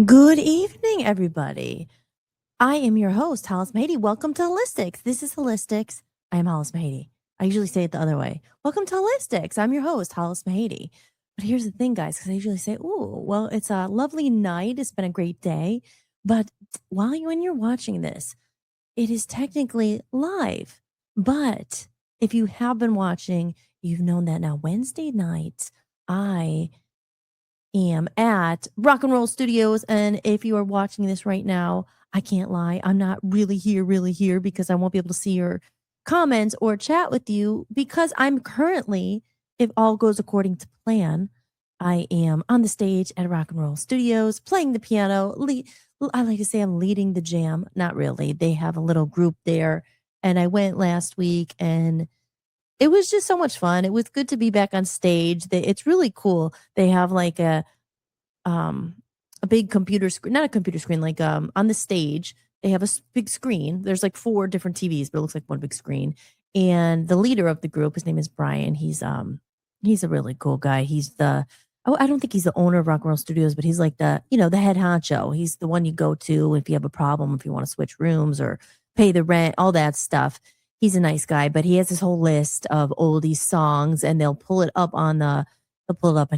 Good evening, everybody. I am your host, Hollis Mahady. Welcome to Hollis-tics. This is Hollis-tics. I am Hollis Mahady. I usually say it the other way. Welcome to Hollis-tics. I'm your host, Hollis Mahady. But here's the thing, guys, because I usually say, "Ooh, well, it's a lovely night. It's been a great day." But when you're watching this, it is technically live. But if you have been watching, you've known that now Wednesday nights, I am at Rock and Roll Studios. And if you are watching this right now, I can't lie. I'm not really here because I won't be able to see your comments or chat with you because I'm currently, if all goes according to plan, I am on the stage at Rock and Roll Studios playing the piano. I like to say I'm leading the jam. Not really. They have a little group there. And I went last week and it was just so much fun. It was good to be back on stage. It's really cool. They have like um a big computer screen, not a computer screen, like on the stage they have a big screen. There's like four different TVs, but it looks like one big screen. And the leader of the group, his name is Brian. He's a really cool guy. I don't think he's the owner of Rock and Roll Studios, but he's like the head honcho. He's the one you go to if you have a problem, if you want to switch rooms or pay the rent, all that stuff. He's a nice guy, but he has this whole list of oldies songs, and they'll pull it up on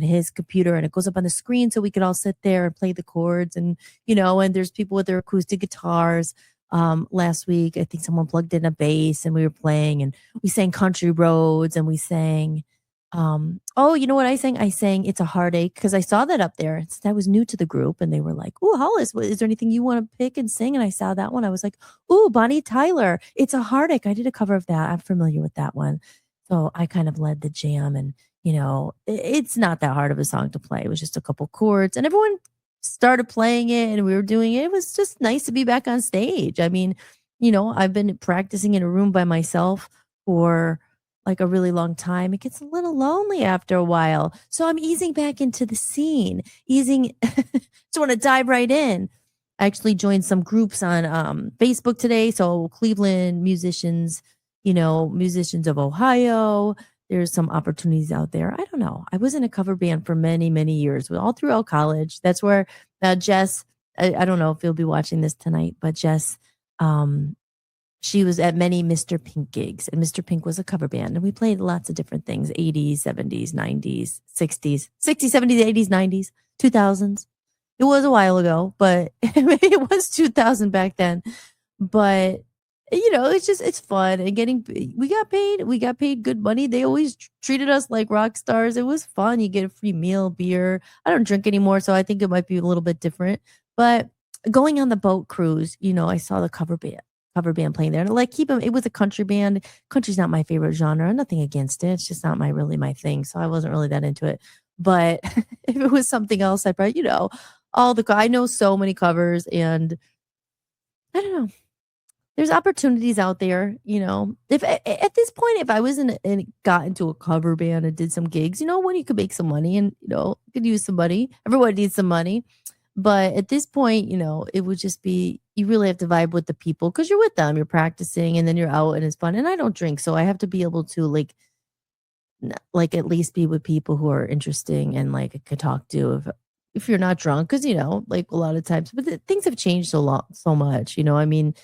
his computer and it goes up on the screen so we could all sit there and play the chords. And there's people with their acoustic guitars. Last week I think someone plugged in a bass and we were playing and we sang Country Roads and we sang oh, you know what I sang? I sang It's a Heartache because I saw that up there. I was new to the group and they were like, "Oh, Hollis, is there anything you want to pick and sing?" And I saw that one. I was like, "Oh, Bonnie Tyler, It's a Heartache." I did a cover of that. I'm familiar with that one. So I kind of led the jam and it's not that hard of a song to play. It was just a couple chords and everyone started playing it and we were doing it. It was just nice to be back on stage. I mean, I've been practicing in a room by myself for like a really long time. It gets a little lonely after a while. So I'm easing back into the scene, easing, just want to dive right in. I actually joined some groups on Facebook today. So Cleveland musicians, musicians of Ohio. There's some opportunities out there. I don't know. I was in a cover band for many, many years, all throughout college. That's where Jess, I don't know if you'll be watching this tonight, but Jess, um, she was at many Mr. Pink gigs, and Mr. Pink was a cover band, and we played lots of different things: 80s, 70s, 90s, 60s, 60s, 70s, 80s, 90s, 2000s. It was a while ago, but it was 2000 back then. But it's fun and we got paid good money. They always treated us like rock stars. It was fun. You get a free meal, beer. I don't drink anymore, so I think it might be a little bit different. But going on the boat cruise, I saw the cover band playing there. And like keep them, it was a country band. Country's not my favorite genre. Nothing against it. It's just not my thing. So I wasn't really that into it. But if it was something else, I'd probably, I know so many covers and I don't know. There's opportunities out there, If at this point, if I was got into a cover band and did some gigs, when you could make some money and could use some money. Everyone needs some money. But at this point, it would just be you really have to vibe with the people because you're with them, you're practicing, and then you're out and it's fun. And I don't drink, so I have to be able to like at least be with people who are interesting and like I could talk to if you're not drunk, because like a lot of times, but things have changed so much. I mean,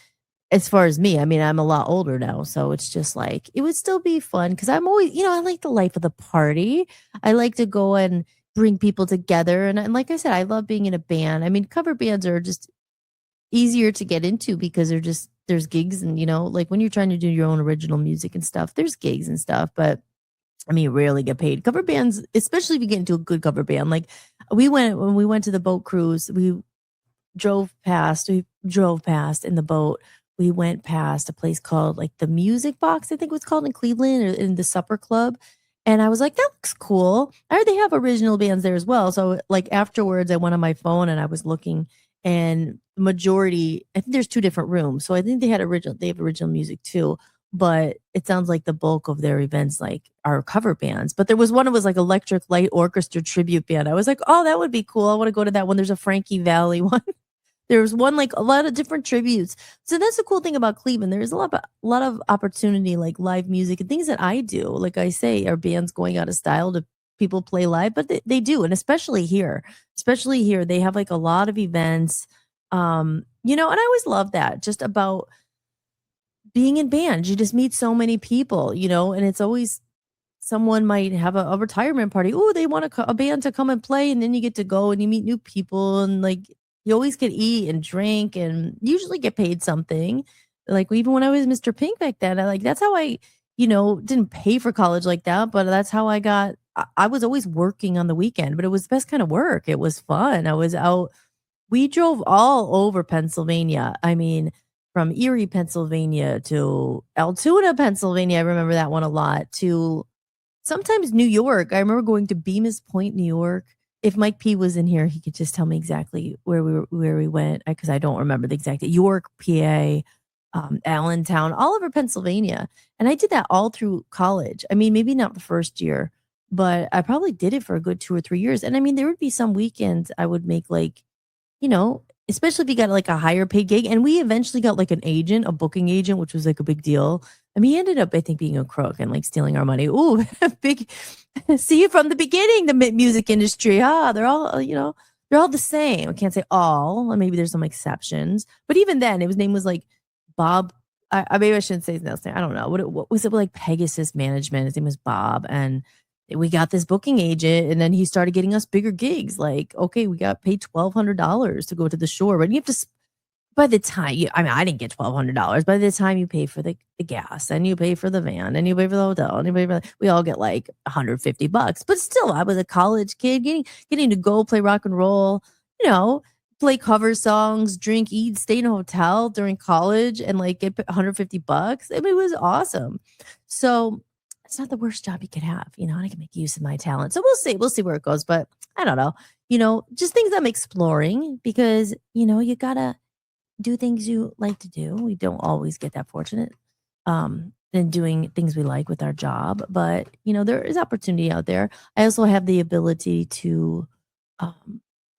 as far as me, I mean, I'm a lot older now, so it's just like it would still be fun because I'm always, I like the life of the party. I like to go and bring people together, and like I said, I love being in a band. I mean, cover bands are just easier to get into because there's gigs and like when you're trying to do your own original music and stuff, there's gigs and stuff, but I mean, you rarely get paid. Cover bands, especially if you get into a good cover band. Like when we went to the boat cruise, we drove past in the boat. We went past a place called like the Music Box, I think it was called in Cleveland, or in the Supper Club. And I was like, that looks cool. I heard they have original bands there as well. So like afterwards, I went on my phone and I was looking, and majority, I think there's two different rooms. So I think they have original music too. But it sounds like the bulk of their events like are cover bands. But there was one that was like Electric Light Orchestra tribute band. I was like, oh, that would be cool. I want to go to that one. There's a Frankie Valley one. There's one like a lot of different tributes. So that's the cool thing about Cleveland. There's a lot of opportunity, like live music and things that I do. Like I say, are bands going out of style to people play live, but they do. And especially here, they have like a lot of events. And I always love that just about being in bands. You just meet so many people, and it's always someone might have a retirement party. Oh, they want a band to come and play, and then you get to go and you meet new people, and like you always get eat and drink, and usually get paid something. Like even when I was Mr. Pink back then, that's how I, didn't pay for college like that, but that's how I got. I was always working on the weekend, but it was the best kind of work. It was fun. I was out. We drove all over Pennsylvania. I mean, from Erie, Pennsylvania to Altoona, Pennsylvania. I remember that one a lot. To sometimes New York. I remember going to Bemis Point, New York. If Mike P was in here, he could just tell me exactly where we went, because I don't remember the exact York, PA, Allentown, all over Pennsylvania. And I did that all through college. I mean, maybe not the first year, but I probably did it for a good 2 or 3 years. And I mean, there would be some weekends I would make like, especially if you got like a higher paid gig. And we eventually got like a booking agent, which was like a big deal. I mean, he ended up, I think, being a crook and like stealing our money. Ooh, big. See you from the beginning, the music industry. They're all, they're all the same. I can't say all, and maybe there's some exceptions. But even then, his name was like Bob. Maybe I shouldn't say his name. I don't know. What was it like? Pegasus Management. His name was Bob. And we got this booking agent, and then he started getting us bigger gigs. Like, okay, we got paid $1,200 to go to the shore, but you have to. By the time I didn't get $1,200. By the time you pay for the gas, and you pay for the van, and you pay for the hotel, and you pay for we all get like $150. But still, I was a college kid getting to go play rock and roll, play cover songs, drink, eat, stay in a hotel during college, and like get $150. I mean, it was awesome. So it's not the worst job you could have, and I can make use of my talent. So we'll see where it goes. But I don't know, just things I'm exploring, because you gotta do things you like to do. We don't always get that fortunate in doing things we like with our job, but there is opportunity out there. I also have the ability to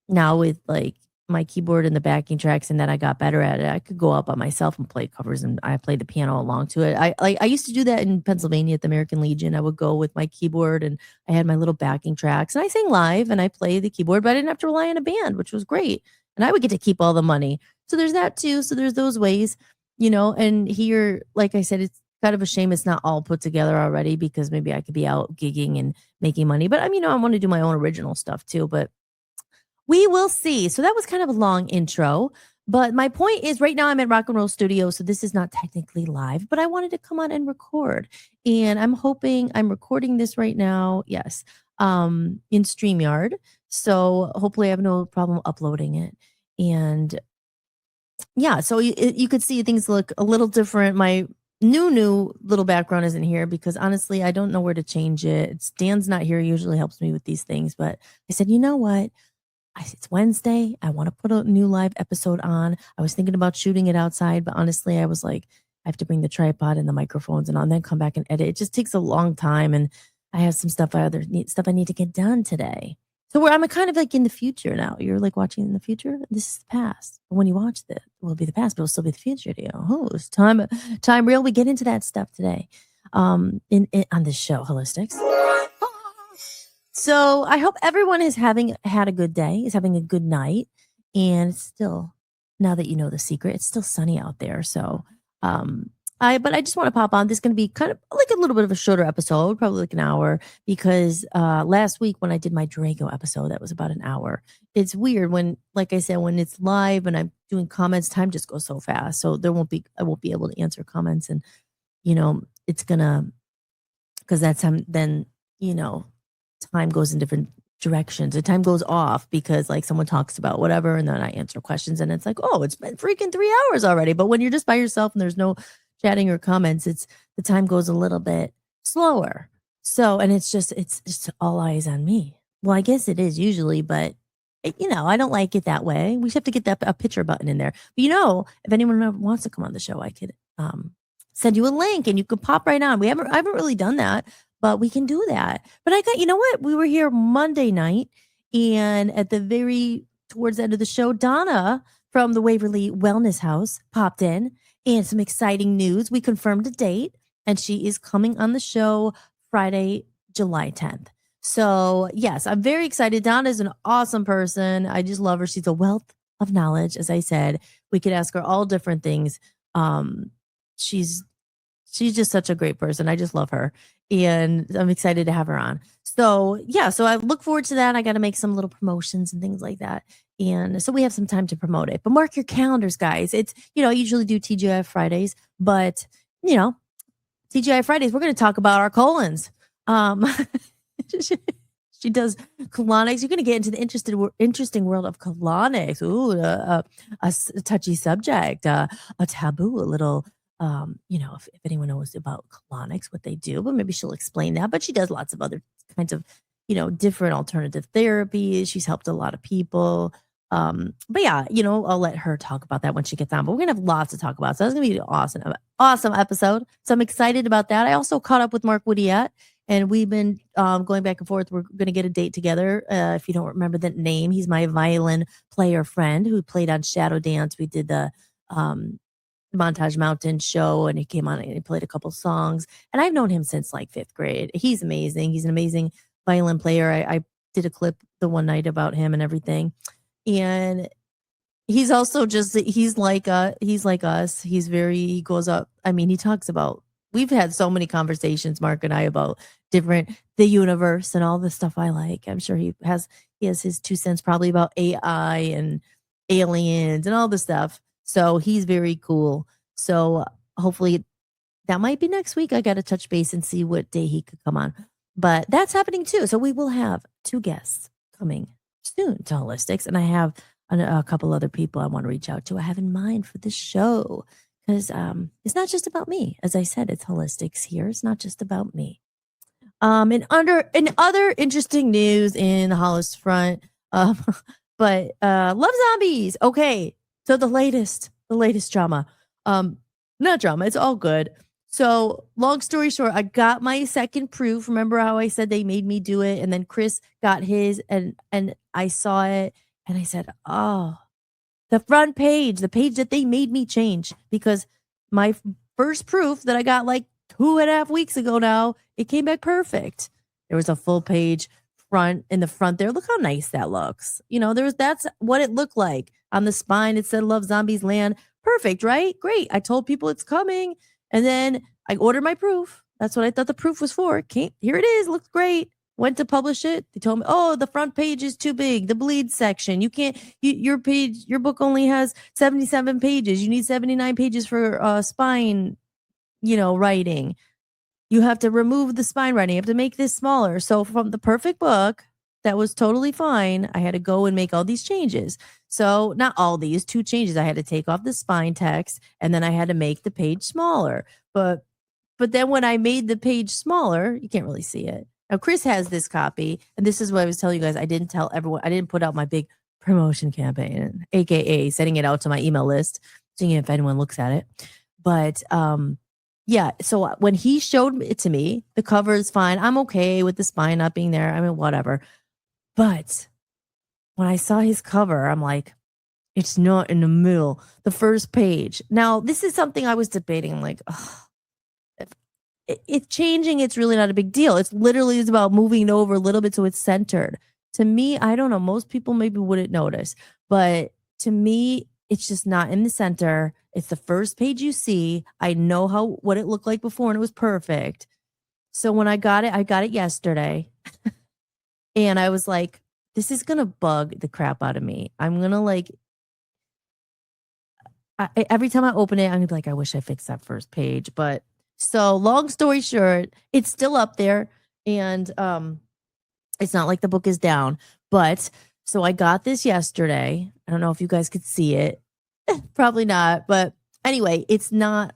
now, with like my keyboard and the backing tracks, and that I got better at it, I could go out by myself and play covers, and I play the piano along to it. I used to do that in Pennsylvania at the American Legion. I would go with my keyboard, and I had my little backing tracks, and I sang live, and I play the keyboard, but I didn't have to rely on a band, which was great. And I would get to keep all the money. So there's that too. So there's those ways, and here, like I said, it's kind of a shame it's not all put together already, because maybe I could be out gigging and making money. But I mean, I want to do my own original stuff too, but we will see. So that was kind of a long intro. But my point is, right now I'm at Rock and Roll Studio, so this is not technically live, but I wanted to come on and record. And I'm hoping I'm recording this right now. Yes. In StreamYard. So hopefully I have no problem uploading it. And yeah, so you could see things look a little different. My new little background isn't here, because honestly, I don't know where to change it. Dan's not here. He usually helps me with these things. But I said, you know what? It's Wednesday. I want to put a new live episode on. I was thinking about shooting it outside, but honestly, I was like, I have to bring the tripod and the microphones and then come back and edit. It just takes a long time, and I have some stuff I need to get done today. So I'm kind of like in the future now. You're like watching in the future. This is the past. But when you watch this, it will be the past, but it'll still be the future. Oh, it's time real. We get into that stuff today. On this show, Hollis-tics. So I hope everyone is had a good day, is having a good night. And it's still, now that you know the secret, it's still sunny out there. So but I just want to pop on. This is going to be kind of like a little bit of a shorter episode, probably like an hour, because last week when I did my Drago episode, that was about an hour. It's weird when, like I said, when it's live and I'm doing comments, time just goes so fast. So I won't be able to answer comments, and it's gonna, because that's then time goes in different directions. The time goes off because like someone talks about whatever, and then I answer questions, and it's like, oh, it's been freaking 3 hours already. But when you're just by yourself and there's no chatting or comments, the time goes a little bit slower. So, and it's just all eyes on me. Well, I guess it is usually, but I don't like it that way. We should have to get a picture button in there. But if anyone wants to come on the show, I could send you a link and you could pop right on. I haven't really done that, but we can do that. But you know what? We were here Monday night, and at towards the end of the show, Donna from the Waverly Wellness House popped in, and some exciting news. We confirmed a date, and she is coming on the show Friday, July 10th. So, yes, I'm very excited. Donna is an awesome person. I just love her. She's a wealth of knowledge. As I said, we could ask her all different things. Um, she's she's just such a great person. I just love her. And I'm excited to have her on. So, yeah, so I look forward to that. I got to make some little promotions and things like that. And so we have some time to promote it. But mark your calendars, guys. I usually do TGI Fridays, but, you know, TGI Fridays, we're going to talk about our colons. Um, she, she does colonics. You're going to get into the interesting world of colonics. Ooh, a touchy subject, a taboo, a little. If anyone knows about colonics, what they do, but maybe she'll explain that. But she does lots of other kinds of, different alternative therapies. She's helped a lot of people. But yeah, I'll let her talk about that when she gets on. But we're gonna have lots to talk about. So that's gonna be an awesome episode. So I'm excited about that. I also caught up with Mark Whittiat, and we've been going back and forth. We're gonna get a date together. If you don't remember that name, he's my violin player friend who played on Shadow Dance. We did the Montage Mountain show, and he came on and he played a couple songs. And I've known him since like fifth grade. He's amazing. He's an amazing violin player. I did a clip the one night about him and everything. And he's also he's like us. He goes up. I mean, he talks about, we've had so many conversations, Mark and I, about the universe and all the stuff I like. I'm sure he has his 2 cents probably about AI and aliens and all the stuff. So he's very cool. So hopefully that might be next week. I got to touch base and see what day he could come on. But that's happening too. So we will have 2 guests coming soon to Holistics. And I have a couple other people I want to reach out to. I have in mind for this show because it's not just about me. As I said, it's Holistics here. It's not just about me. In other interesting news in the Hollis front, but love zombies. Okay, so the latest drama. Not drama. It's all good. So long story short, I got my second proof. Remember how I said they made me do it, and then Chris got his, and I saw it, and I said, "Oh, the front page, the page that they made me change because my first proof that I got like 2.5 weeks ago now, it came back perfect. There was a full page front in the front there. Look how nice that looks. That's what it looked like. On the spine, it said Love Zombies Land. Perfect, right? Great. I told people it's coming. And then I ordered my proof. That's what I thought the proof was for. Here it is. Looks great. Went to publish it. They told me, oh, the front page is too big. The bleed section. You can't, your book only has 77 pages. You need 79 pages for spine, writing. You have to remove the spine writing. You have to make this smaller. So from the perfect book, that was totally fine. I had to go and make all these changes. So not all these, 2 changes. I had to take off the spine text, and then I had to make the page smaller. But then when I made the page smaller, you can't really see it. Now Chris has this copy, and this is what I was telling you guys. I didn't tell everyone. I didn't put out my big promotion campaign, aka sending it out to my email list, seeing if anyone looks at it. But yeah, so when he showed it to me, the cover is fine. I'm okay with the spine not being there. I mean, whatever. But when I saw his cover, I'm like, it's not in the middle, the first page. Now, this is something I was debating. I'm like, if changing, it's really not a big deal. It's literally about moving it over a little bit so it's centered. To me, I don't know. Most people maybe wouldn't notice. But to me, it's just not in the center. It's the first page you see. I know what it looked like before, and it was perfect. So when I got it yesterday. And I was like, this is going to bug the crap out of me. I'm going to every time I open it, I'm going to be like, I wish I fixed that first page. But so long story short, it's still up there. And it's not like the book is down. But so I got this yesterday. I don't know if you guys could see it. Probably not. But anyway, it's not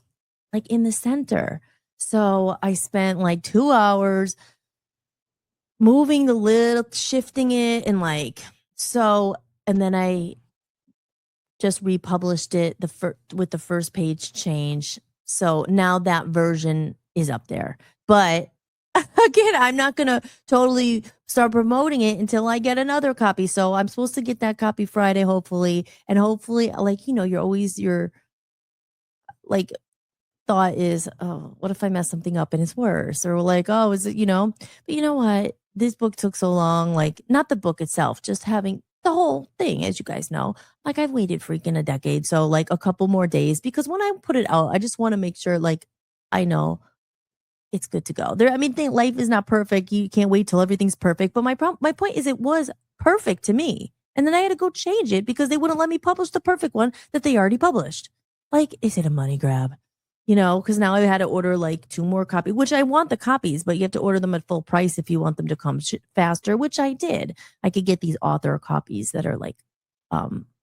like in the center. So I spent like 2 hours moving the lid, shifting it, and and then I just republished it with the first page change. So now that version is up there. But again, I'm not going to totally start promoting it until I get another copy. So I'm supposed to get that copy Friday, hopefully. And hopefully, your thought is, oh, what if I mess something up and it's worse? Or like, oh, is it, but you know what? this book took so long, like not the book itself, just having the whole thing, as you guys know. Like I've waited freaking a decade. So like a couple more days because when I put it out, I just want to make sure like I know it's good to go. There, I mean, life is not perfect. You can't wait till everything's perfect. But my point is, it was perfect to me, and then I had to go change it because they wouldn't let me publish the perfect one that they already published. Like, is it a money grab? You know, because now I had to order like 2 more copies, which I want the copies, but you have to order them at full price if you want them to come faster, which I did. I could get these author copies that are like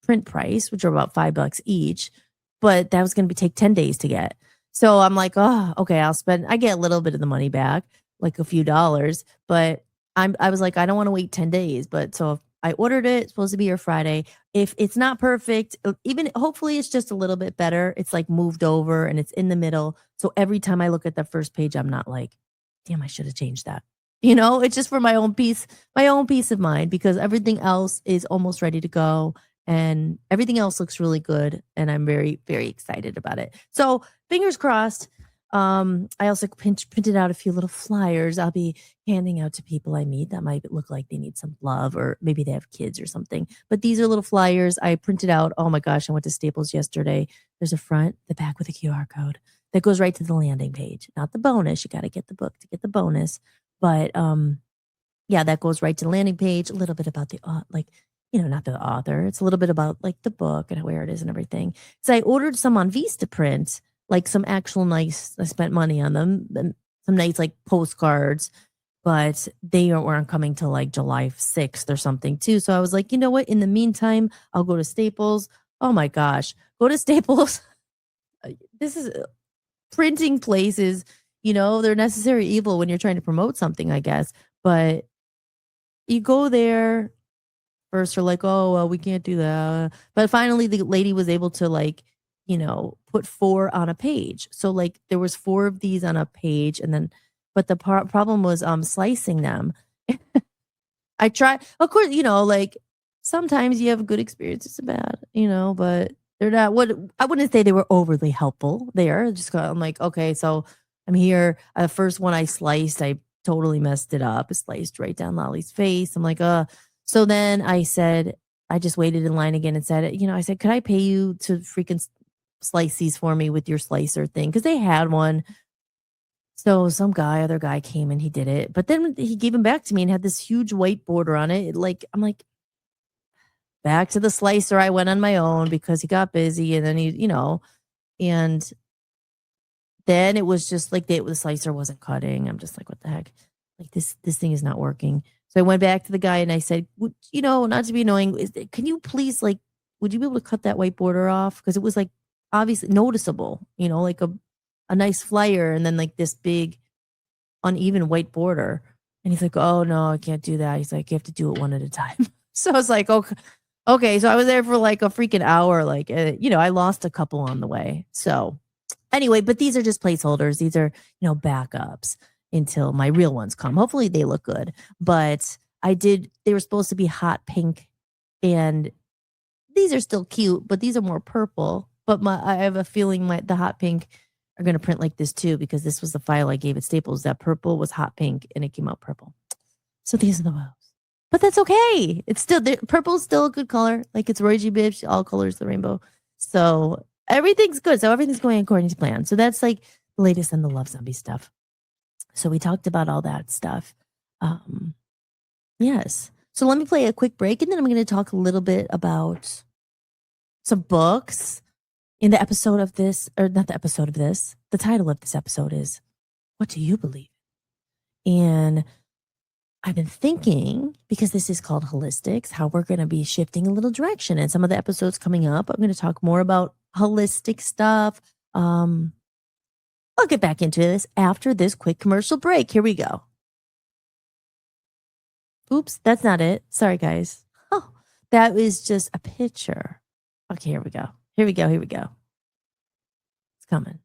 print price, which are about $5 each, but that was going to take 10 days to get. So I'm like, oh, okay, I get a little bit of the money back, like a few dollars, but I was like, I don't want to wait 10 days. But so if I ordered it, it's supposed to be here Friday. If it's not perfect, even hopefully it's just a little bit better. It's like moved over and it's in the middle. So every time I look at the first page, I'm not like, damn, I should have changed that. You know, it's just for my own peace of mind because everything else is almost ready to go and everything else looks really good. And I'm very, very excited about it. So fingers crossed. I also printed out a few little flyers I'll be handing out to people I meet that might look like they need some love or maybe they have kids or something. But these are little flyers I printed out. Oh my gosh, I went to Staples yesterday. There's a front, the back with a QR code that goes right to the landing page. Not the bonus. You got to get the book to get the bonus. But yeah, that goes right to the landing page. A little bit about the not the author. It's a little bit about like the book and where it is and everything. So I ordered some on Vistaprint, like some actual nice. I spent money on them, some nice like postcards, but they weren't coming till like July 6th or something too. So I was like, you know what? In the meantime, I'll go to Staples. Oh my gosh, go to Staples. This is printing places. You know, they're necessary evil when you're trying to promote something, I guess. But you go there. First, are like, oh, well, we can't do that. But finally, the lady was able to like, put 4 on a page. So like there was 4 of these on a page, and then, but the problem was slicing them. I tried, of course, like sometimes you have good experiences and bad, but they're not what I wouldn't say they were overly helpful there. I'm like, okay, so I'm here. The first one I sliced, I totally messed it up. It sliced right down Lolly's face. I'm like, so then I said, I just waited in line again and said, I said, could I pay you to freaking slice these for me with your slicer thing? Because they had one. So some other guy came and he did it. But then he gave them back to me and had this huge white border on it. I'm like, back to the slicer. I went on my own because he got busy. And then and then it was just like the slicer wasn't cutting. I'm just like, what the heck? Like this thing is not working. So I went back to the guy and I said, not to be annoying, can you please would you be able to cut that white border off? Because it was like obviously noticeable, like a nice flyer and then like this big uneven white border. And he's like, oh no, I can't do that. He's like, you have to do it one at a time. So I was like, okay. So I was there for like a freaking hour. Like, I lost a couple on the way. So anyway, but these are just placeholders. These are, backups until my real ones come. Hopefully they look good. But they were supposed to be hot pink and these are still cute, but these are more purple. But I have a feeling the hot pink are going to print like this too, because this was the file I gave at Staples. That purple was hot pink and it came out purple. So these are the woes. But that's okay. It's still, purple's still a good color. Like it's Roy G. Biv, all colors of the rainbow. So everything's good. So everything's going according to plan. So that's like the latest in the Love Zombie stuff. So we talked about all that stuff. Yes. So let me play a quick break and then I'm going to talk a little bit about some books in the episode of this, or not the episode of this. The title of this episode is, What Do You Believe? And I've been thinking, because this is called Hollis-tics, how we're going to be shifting a little direction. And some of the episodes coming up, I'm going to talk more about holistic stuff. I'll get back into this after this quick commercial break. Here we go. Oops, that's not it. Sorry, guys. Oh, that was just a picture. Okay, here we go. Here we go. It's coming.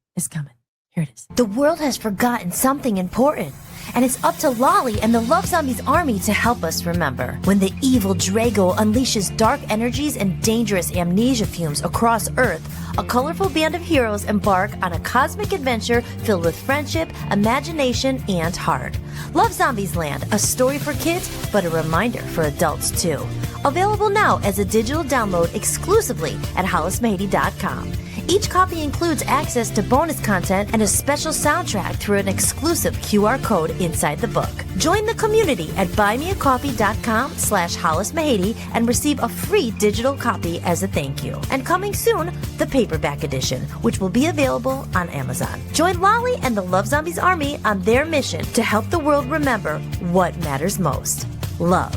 Here it is. The world has forgotten something important, and it's up to Lolly and the Love Zombies army to help us remember. When the evil Drago unleashes dark energies and dangerous amnesia fumes across Earth, a colorful band of heroes embark on a cosmic adventure filled with friendship, imagination, and heart. Love Zombies Land, a story for kids, but a reminder for adults too. Available now as a digital download exclusively at hollismahady.com. Each copy includes access to bonus content and a special soundtrack through an exclusive QR code inside the book. Join the community at buymeacoffee.com/hollismahady and receive a free digital copy as a thank you. And coming soon, the paperback edition, which will be available on Amazon. Join Lolly and the Love Zombies Army on their mission to help the world remember what matters most: love.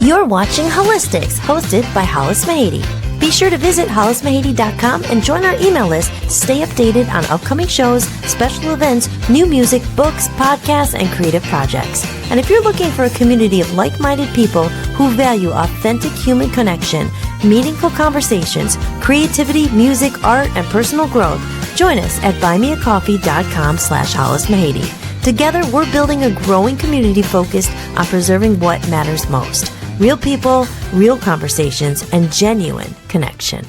You're watching Hollis-tics, hosted by Hollis-Mahady. Be sure to visit hollismahady.com and join our email list to stay updated on upcoming shows, special events, new music, books, podcasts, and creative projects. And if you're looking for a community of like-minded people who value authentic human connection, meaningful conversations, creativity, music, art, and personal growth, join us at buymeacoffee.com/hollismahady. Together, we're building a growing community focused on preserving what matters most: real people, real conversations, and genuine connection.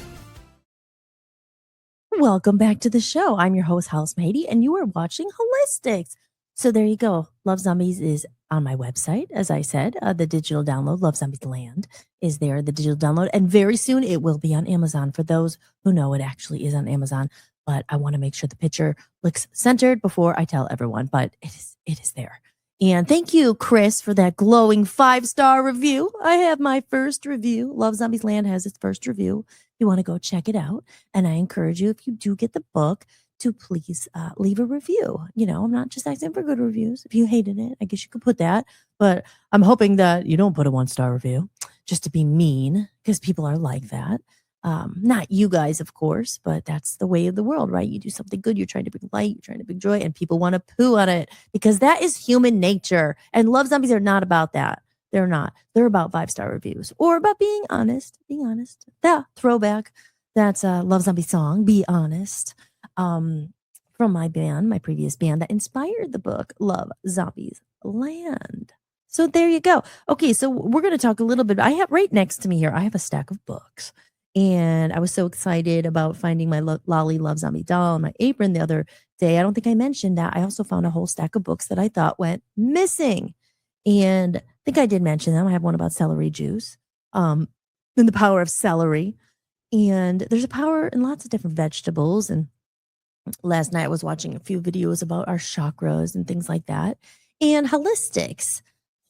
Welcome back to the show. I'm your host, Hollis-Mahady, and you are watching Hollis-tics. So there you go. Love Zombies is on my website, as I said. The digital download, Love Zombies Land, is there, the digital download. And very soon it will be on Amazon. For those who know, it actually is on Amazon. But I want to make sure the picture looks centered before I tell everyone. But it is there. And thank you, Chris, for that glowing 5-star review. I have my first review. Love Zombies Land has its first review. You want to go check it out. And I encourage you, if you do get the book, to please leave a review. You know, I'm not just asking for good reviews. If you hated it, I guess you could put that. But I'm hoping that you don't put a 1-star review just to be mean, because people are like that. Not you guys, of course, but that's the way of the world, right? You do something good, you're trying to bring light, you're trying to bring joy, and people want to poo on it because that is human nature. And Love Zombies are not about that. They're not. They're about 5-star reviews or about being honest. Being honest. Yeah, throwback. That's a Love Zombie song, Be Honest, from my band, my previous band that inspired the book, Love Zombies Land. So there you go. Okay, so we're going to talk a little bit. I have right next to me here, I have a stack of books. And I was so excited about finding my Lolly Love Zombie doll on my apron the other day. I don't think I mentioned that. I also found a whole stack of books that I thought went missing. And I think I did mention them. I have one about celery juice, and the power of celery. And there's a power in lots of different vegetables. And last night I was watching a few videos about our chakras and things like that. And Hollis-tics,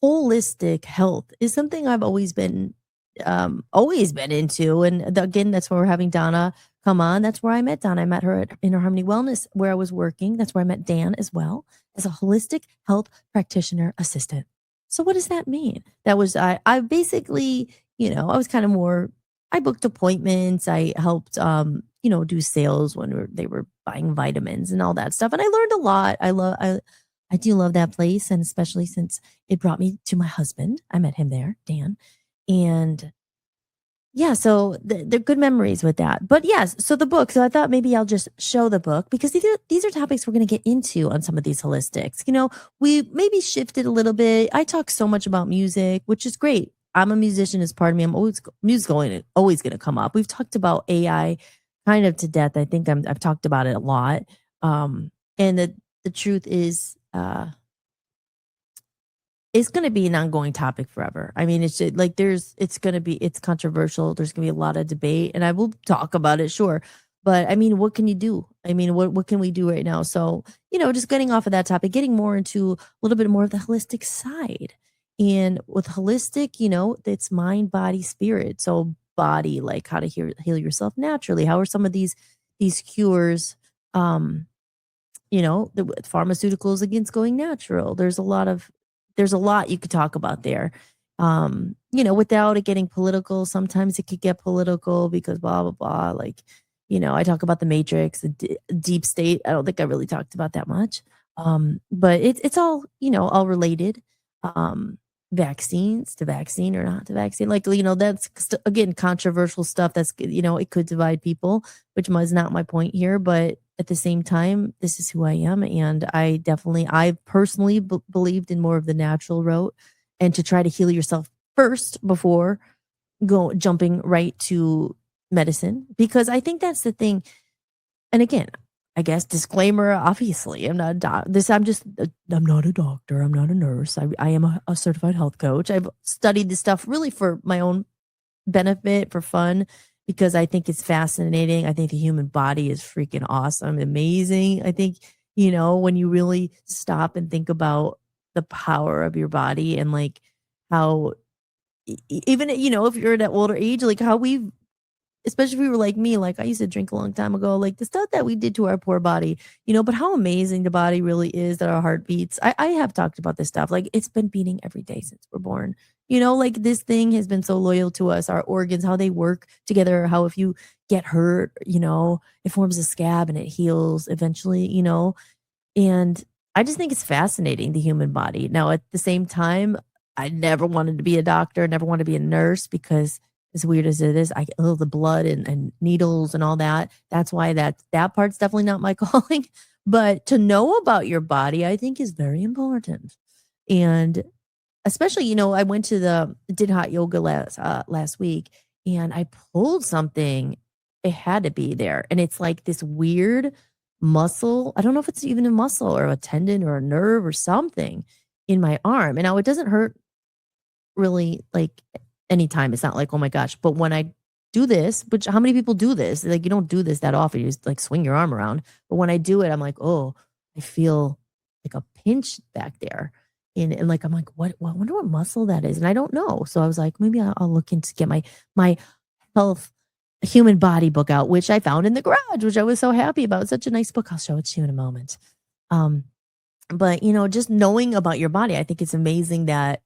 holistic health, is something I've always been into. And again, that's where we're having Donna come on. That's where I met Donna. I met her at Inner Harmony Wellness, where I was working. That's where I met Dan as well, as a holistic health practitioner assistant. So what does that mean? That was, I basically, I was kind of more, I booked appointments. I helped, do sales when they were buying vitamins and all that stuff. And I learned a lot. I do love that place. And especially since it brought me to my husband. I met him there, Dan. And yeah, so they're good memories with that. But yes, so the book. So I thought maybe I'll just show the book, because these are topics we're going to get into on some of these Hollis-tics. We maybe shifted a little bit. I talk so much about music, which is great. I'm a musician as part of me. Music's always going to come up. We've talked about AI kind of to death. I think I've talked about it a lot. And the truth is, it's going to be an ongoing topic forever. I mean, it's controversial. There's going to be a lot of debate, and I will talk about it, sure. But I mean, what can you do? I mean, what can we do right now? So, just getting off of that topic, getting more into a little bit more of the holistic side. And with holistic, it's mind, body, spirit. So body, like how to heal yourself naturally. How are some of these cures, the pharmaceuticals against going natural? There's a lot you could talk about there. Without it getting political. Sometimes it could get political because blah, blah, blah. Like, I talk about the Matrix, the deep state. I don't think I really talked about that much. But it's all, all related. vaccines, to vaccine or not to vaccine. Like, you know, that's again controversial stuff. That's, you know, it could divide people, which was not my point here. But at the same time, this is who I am, and I personally believed in more of the natural route, and to try to heal yourself first before jumping right to medicine, because I think that's the thing. And again, I guess disclaimer, obviously, I'm not a I'm not a doctor, I'm not a nurse. I am a certified health coach. I've studied this stuff really for my own benefit, for fun, because I think it's fascinating. I think the human body is freaking awesome, amazing. I think, you know, when you really stop and think about the power of your body, and like how even, you know, if you're at an older age, like how we've, especially if we were like me, like I used to drink a long time ago, like the stuff that we did to our poor body, you know, but how amazing the body really is, that our heart beats. I have talked about this stuff. Like it's been beating every day since we're born. You know, like this thing has been so loyal to us, our organs, how they work together, how if you get hurt, you know, it forms a scab and it heals eventually, you know. And I just think it's fascinating, the human body. Now, at the same time, I never wanted to be a doctor, never wanted to be a nurse, because as weird as it is, the blood and needles and all that. That's why that part's definitely not my calling. But to know about your body, I think, is very important. And especially, you know, I went to did hot yoga last week, and I pulled something. It had to be there. And it's like this weird muscle. I don't know if it's even a muscle or a tendon or a nerve or something in my arm. And now it doesn't hurt really, like, anytime. It's not like, oh my gosh. But when I do this, which how many people do this? Like, you don't do this that often. You just like swing your arm around. But when I do it, I'm like, oh, I feel like a pinch back there. And like, I'm like, what? Well, I wonder what muscle that is. And I don't know. So I was like, maybe I'll look into get my health human body book out, which I found in the garage, which I was so happy about. It's such a nice book. I'll show it to you in a moment. Um, but you know, just knowing about your body, I think it's amazing that,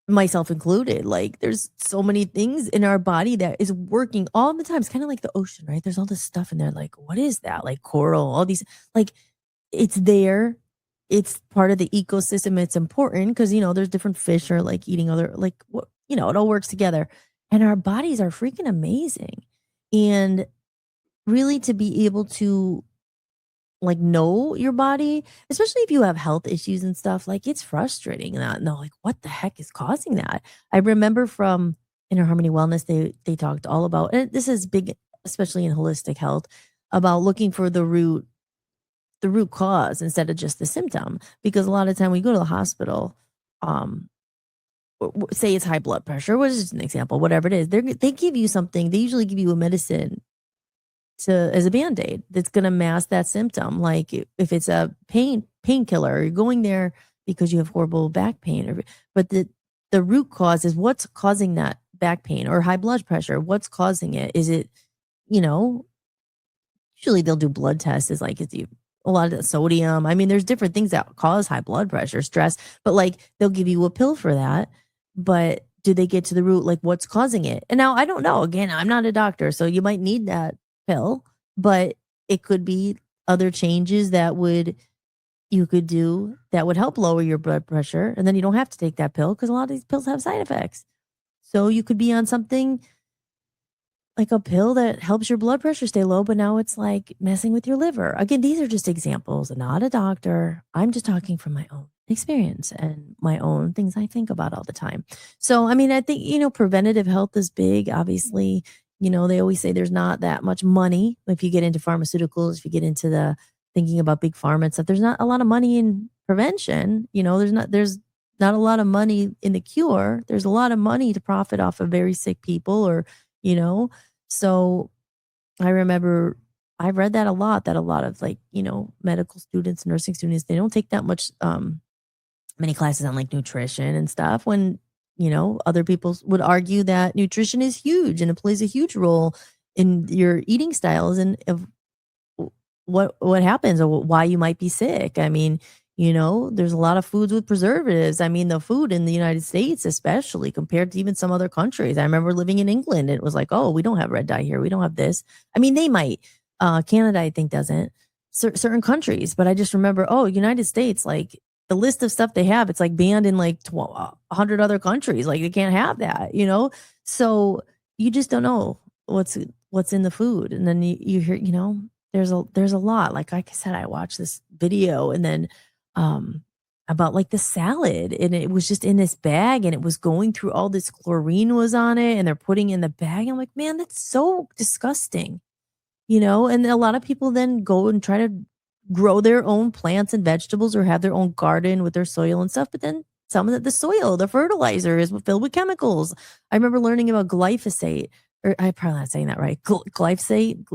myself included, like there's so many things in our body that is working all the time. It's kind of like the ocean, right? There's all this stuff in there. Like, what is that? Like coral, all these, like it's there. It's part of the ecosystem. It's important because, you know, there's different fish are like eating other, like what, you know, it all works together. And our bodies are freaking amazing. And really to be able to like know your body, especially if you have health issues and stuff, like it's frustrating not know like what the heck is causing that. I remember from Inner Harmony Wellness, they talked all about, and this is big, especially in holistic health, about looking for the root cause instead of just the symptom. Because a lot of time we go to the hospital, um, say it's high blood pressure, which is an example, whatever it is, they give you something. They usually give you a medicine as a band-aid that's going to mask that symptom. Like if it's a painkiller, you're going there because you have horrible back pain, but the root cause is what's causing that back pain or high blood pressure. What's causing it? Is it, you know, usually they'll do blood tests, is like, a lot of the sodium. I mean, there's different things that cause high blood pressure, stress, but like they'll give you a pill for that. But do they get to the root, like what's causing it? And now I don't know. Again, I'm not a doctor, so you might need that pill, but it could be other changes that you could do that would help lower your blood pressure. And then you don't have to take that pill, because a lot of these pills have side effects. So you could be on something like a pill that helps your blood pressure stay low, but now it's like messing with your liver. Again, these are just examples, not a doctor. I'm just talking from my own experience and my own things I think about all the time. So, I mean, I think, you know, preventative health is big. Obviously, you know, they always say there's not that much money if you get into pharmaceuticals, if you get into the thinking about big pharma and stuff. There's not a lot of money in prevention. You know, there's not a lot of money in the cure. There's a lot of money to profit off of very sick people, or, you know. So I remember I've read that a lot, that a lot of, like, you know, medical students, nursing students, they don't take that much many classes on like nutrition and stuff, when, you know, other people would argue that nutrition is huge and it plays a huge role in your eating styles and of what happens or why you might be sick. I mean, you know, there's a lot of foods with preservatives. I mean, the food in the United States, especially compared to even some other countries. I remember living in England. And it was like, oh, we don't have red dye here. We don't have this. I mean, they might. Canada, I think, doesn't. Certain countries. But I just remember, oh, United States, like the list of stuff they have, it's like banned in like 100 other countries. Like they can't have that, you know? So you just don't know what's in the food. And then you hear, there's a lot. Like I said, I watched this video and then about like the salad and it was just in this bag and it was going through all this chlorine was on it and they're putting in the bag. I'm like, man, that's so disgusting. And a lot of people then go and try to grow their own plants and vegetables or have their own garden with their soil and stuff. But then some of the soil, the fertilizer is filled with chemicals. I remember learning about glyphosate, or I'm probably not saying that right. Glyphosate,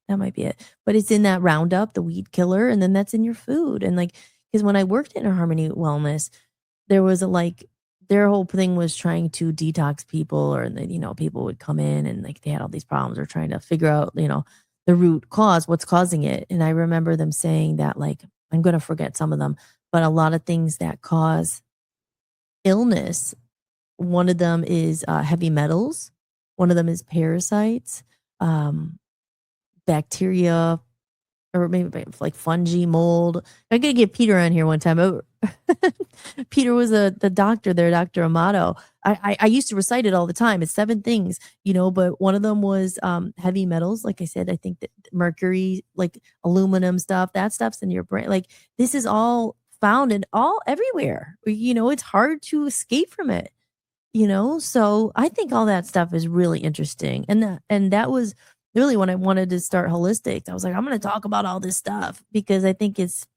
that might be it. But it's in that Roundup, the weed killer, and then that's in your food. And like, because when I worked in a Harmony Wellness, there was a like their whole thing was trying to detox people or people would come in and like they had all these problems or trying to figure out the root cause, what's causing it. And I remember them saying that like I'm going to forget some of them, but a lot of things that cause illness, one of them is heavy metals, one of them is parasites, um, bacteria, or maybe like fungi, mold. I gotta get Peter on here one time. Peter was the doctor there, Dr. Amato. I used to recite it all the time. It's 7 things, but one of them was heavy metals. Like I said, I think that mercury, like aluminum stuff, that stuff's in your brain. Like this is all found in all everywhere. It's hard to escape from it. So I think all that stuff is really interesting. And that was really when I wanted to start Hollis-tics. I was like, I'm going to talk about all this stuff because I think it's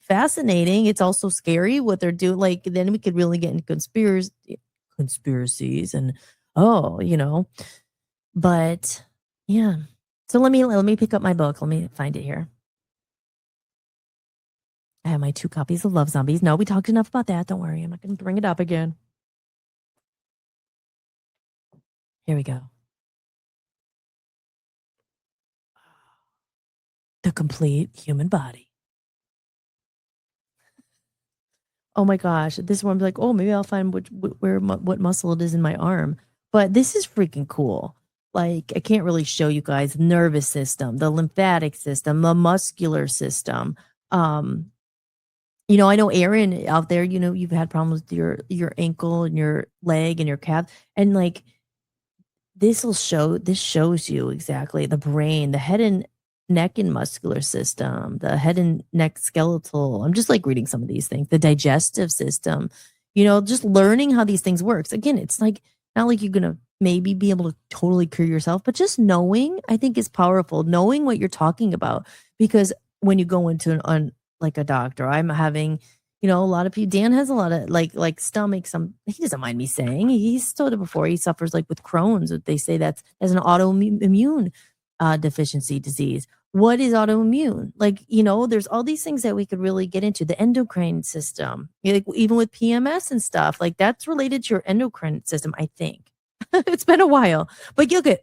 fascinating. It's also scary what they're doing. Like then we could really get into conspiracies and but yeah. So let me pick up my book. Let me find it here. I have my 2 copies of Love Zombies. No, we talked enough about that. Don't worry. I'm not going to bring it up again. Here we go. The complete human body. Oh my gosh, this one I'm like, oh, maybe I'll find what muscle it is in my arm. But this is freaking cool. Like, I can't really show you guys nervous system, the lymphatic system, the muscular system. Um, I know Aaron out there, you've had problems with your ankle and your leg and your calf. And like this shows you exactly the brain, the head and neck and muscular system, the head and neck skeletal. I'm just like reading some of these things, the digestive system, just learning how these things works. Again, it's like not like you're gonna maybe be able to totally cure yourself, but just knowing I think is powerful, knowing what you're talking about. Because when you go into like a doctor, I'm having a lot of people. Dan has a lot of like stomach. He doesn't mind me saying he's told it before. He suffers like with Crohn's. They say that's as an autoimmune deficiency disease. What is autoimmune? Like there's all these things that we could really get into. The endocrine system, like even with PMS and stuff, like that's related to your endocrine system. I think it's been a while, but look at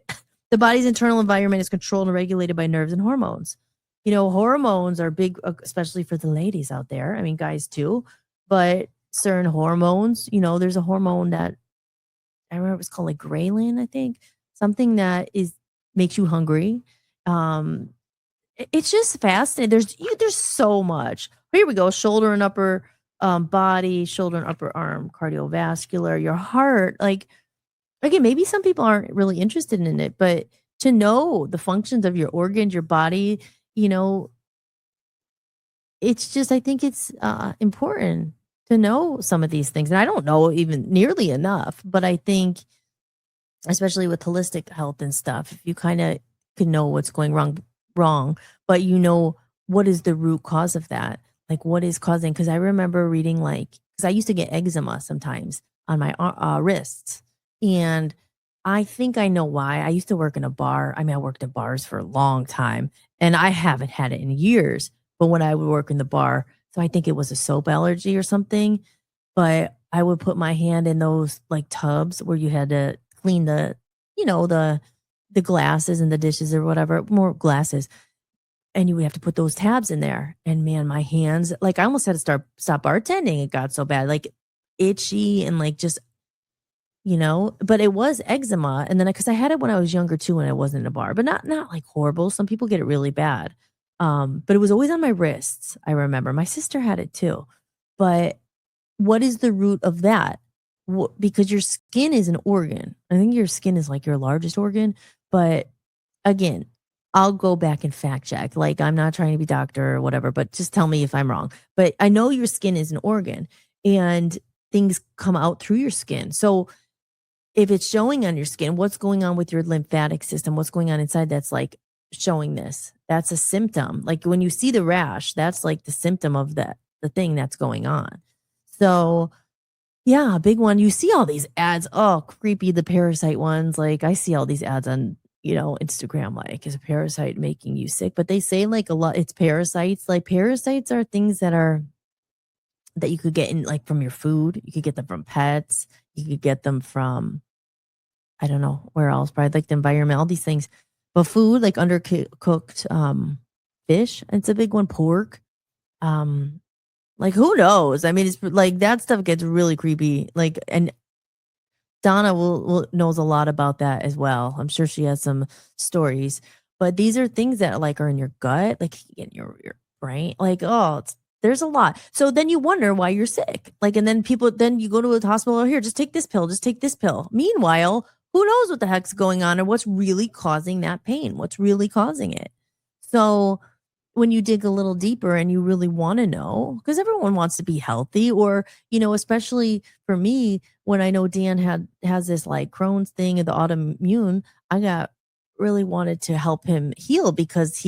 the body's internal environment is controlled and regulated by nerves and hormones. Hormones are big, especially for the ladies out there. I mean, guys too, but certain hormones, there's a hormone that I remember it was called like ghrelin, I think, something that makes you hungry. It's just fascinating. There's so much. Here we go. Shoulder and upper body, shoulder and upper arm, cardiovascular, your heart. Like, again, maybe some people aren't really interested in it, but to know the functions of your organs, your body, it's just, I think it's important to know some of these things. And I don't know even nearly enough, but I think, especially with holistic health and stuff, if you kind of can know what's going wrong, but what is the root cause of that? Like what is causing, because I remember reading because I used to get eczema sometimes on my wrists. And I think I know why. I used to work in a bar. I mean, I worked at bars for a long time and I haven't had it in years. But when I would work in the bar, so I think it was a soap allergy or something, but I would put my hand in those like tubs where you had to clean the glasses and the dishes or whatever, more glasses. And you would have to put those tabs in there. And man, my hands, like I almost had to stop bartending. It got so bad, like itchy and like just, but it was eczema. And then because I had it when I was younger too, when I wasn't in a bar, but not like horrible. Some people get it really bad. But it was always on my wrists, I remember. My sister had it too. But what is the root of that? Because your skin is an organ. I think your skin is like your largest organ. But again, I'll go back and fact check. Like, I'm not trying to be doctor or whatever, but just tell me if I'm wrong. But I know your skin is an organ and things come out through your skin. So if it's showing on your skin, what's going on with your lymphatic system? What's going on inside that's like showing this? That's a symptom. Like when you see the rash, that's like the symptom of the thing that's going on. So yeah, a big one. You see all these ads. Oh, creepy, the parasite ones. Like I see all these ads on, Instagram, like, is a parasite making you sick? But they say like a lot, it's parasites. Like parasites are things that you could get in like from your food. You could get them from pets. You could get them from, I don't know where else, probably like the environment, all these things. But food, like undercooked fish, it's a big one. Pork. Um, like who knows? I mean, it's like that stuff gets really creepy. Like, and Donna will knows a lot about that as well. I'm sure she has some stories. But these are things that like are in your gut, like in your brain. Like, oh, there's a lot. So then you wonder why you're sick. Like, and then you go to a hospital. Oh, here, just take this pill. Just take this pill. Meanwhile, who knows what the heck's going on or what's really causing that pain? What's really causing it? So when you dig a little deeper and you really want to know, because everyone wants to be healthy, or especially for me, when I know Dan has this like Crohn's thing and the autoimmune, I got really wanted to help him heal because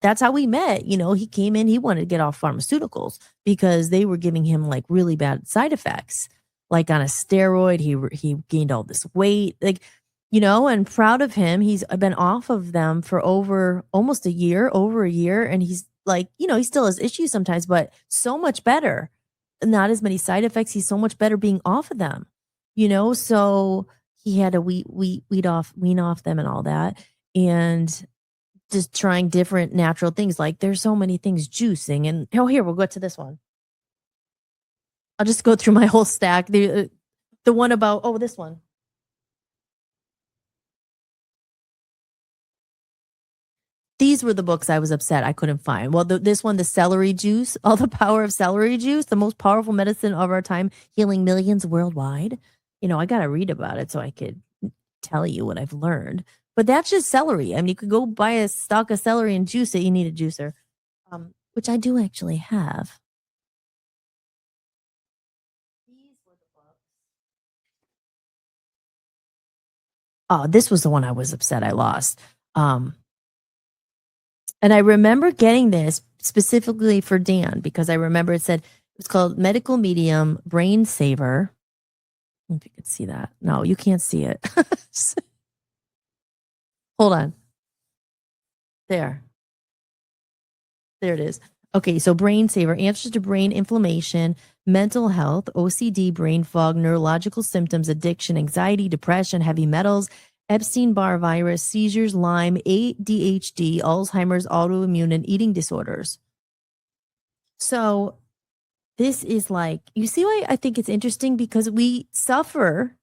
that's how we met. He came in, he wanted to get off pharmaceuticals because they were giving him like really bad side effects. Like on a steroid, he gained all this weight. Like, and proud of him. He's been off of them for over a year. And he's like, he still has issues sometimes, but so much better. Not as many side effects. He's so much better being off of them, so he had to wean off them and all that. And just trying different natural things. Like there's so many things, juicing. And here, we'll go to this one. I'll just go through my whole stack. The one about, this one. These were the books I was upset I couldn't find. Well, this one, the celery juice, all the power of celery juice, the most powerful medicine of our time, healing millions worldwide. I got to read about it so I could tell you what I've learned. But that's just celery. I mean, you could go buy a stalk of celery and juice it. You need a juicer, which I do actually have. These were the books. Oh, this was the one I was upset I lost. And I remember getting this specifically for Dan because I remember it said it was called Medical Medium Brain Saver. If you could see that. No, you can't see it. Hold on. There it is. Okay, so Brain Saver, answers to brain inflammation, mental health, OCD, brain fog, neurological symptoms, addiction, anxiety, depression, heavy metals, Epstein-Barr virus, seizures, Lyme, ADHD, Alzheimer's, autoimmune, and eating disorders. So this is like, you see why I think it's interesting? Because we suffer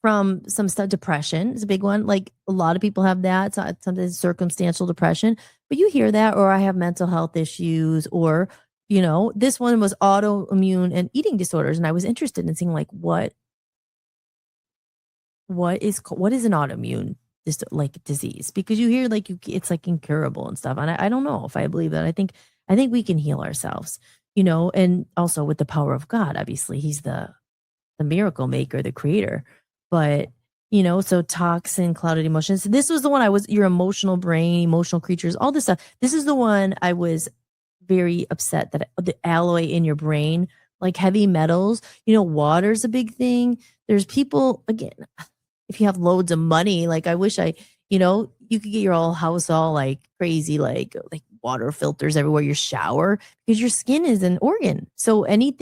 from some stuff. Depression is a big one. Like a lot of people have that. Sometimes circumstantial depression, but you hear that, or I have mental health issues, or, this one was autoimmune and eating disorders. And I was interested in seeing like what is an autoimmune like disease, because you hear like it's like incurable and stuff. And I don't know if I believe that. I think we can heal ourselves, and also with the power of God, obviously he's the miracle maker, the creator. But, so toxin, clouded emotions. This was the one your emotional brain, emotional creatures, all this stuff. This is the one I was very upset that the alloy in your brain, like heavy metals, water's a big thing. There's people, again, if you have loads of money, like I wish you could get your whole house all like crazy, like water filters everywhere you shower, because your skin is an organ. So any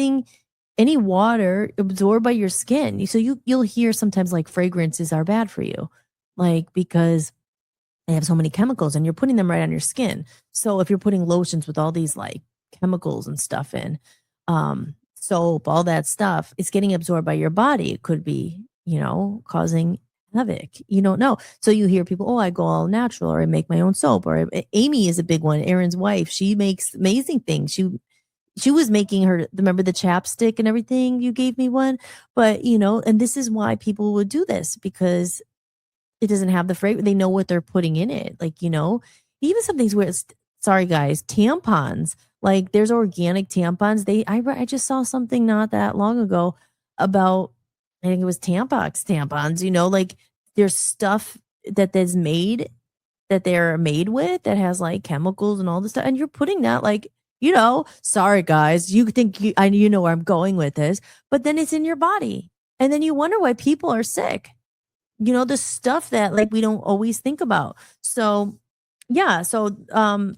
water absorbed by your skin. So you'll hear sometimes like fragrances are bad for you, like because they have so many chemicals and you're putting them right on your skin. So if you're putting lotions with all these like chemicals and stuff in, soap, all that stuff, it's getting absorbed by your body. It could be, causing havoc. You don't know. So you hear people, oh, I go all natural, or I make my own soap, or Amy is a big one. Aaron's wife, she makes amazing things. She was making her, remember the chapstick and everything, you gave me one, but and this is why people would do this, because it doesn't have the fragrance. They know what they're putting in it. Like, even some things where it's, sorry guys, tampons. Like there's organic tampons. I just saw something not that long ago about, I think it was tampons, like there's stuff that is made, that they're made with, that has like chemicals and all this stuff. And you're putting that, like, sorry guys, you think you know where I'm going with this, but then it's in your body. And then you wonder why people are sick. The stuff that like we don't always think about. So yeah, so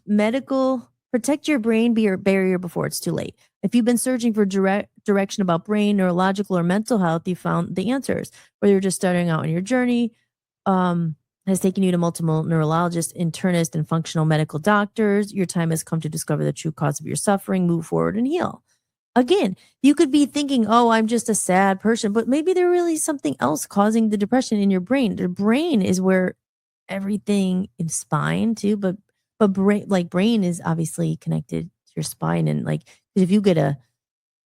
medical, protect your brain barrier before it's too late. If you've been searching for direction about brain, neurological, or mental health, you found the answers. Whether you're just starting out on your journey, has taken you to multiple neurologists, internists, and functional medical doctors, your time has come to discover the true cause of your suffering, move forward, and heal. Again, you could be thinking, oh, I'm just a sad person, but maybe there really is something else causing the depression in your brain. The brain is where everything in spine too, but brain is obviously connected to your spine. And like, if you get a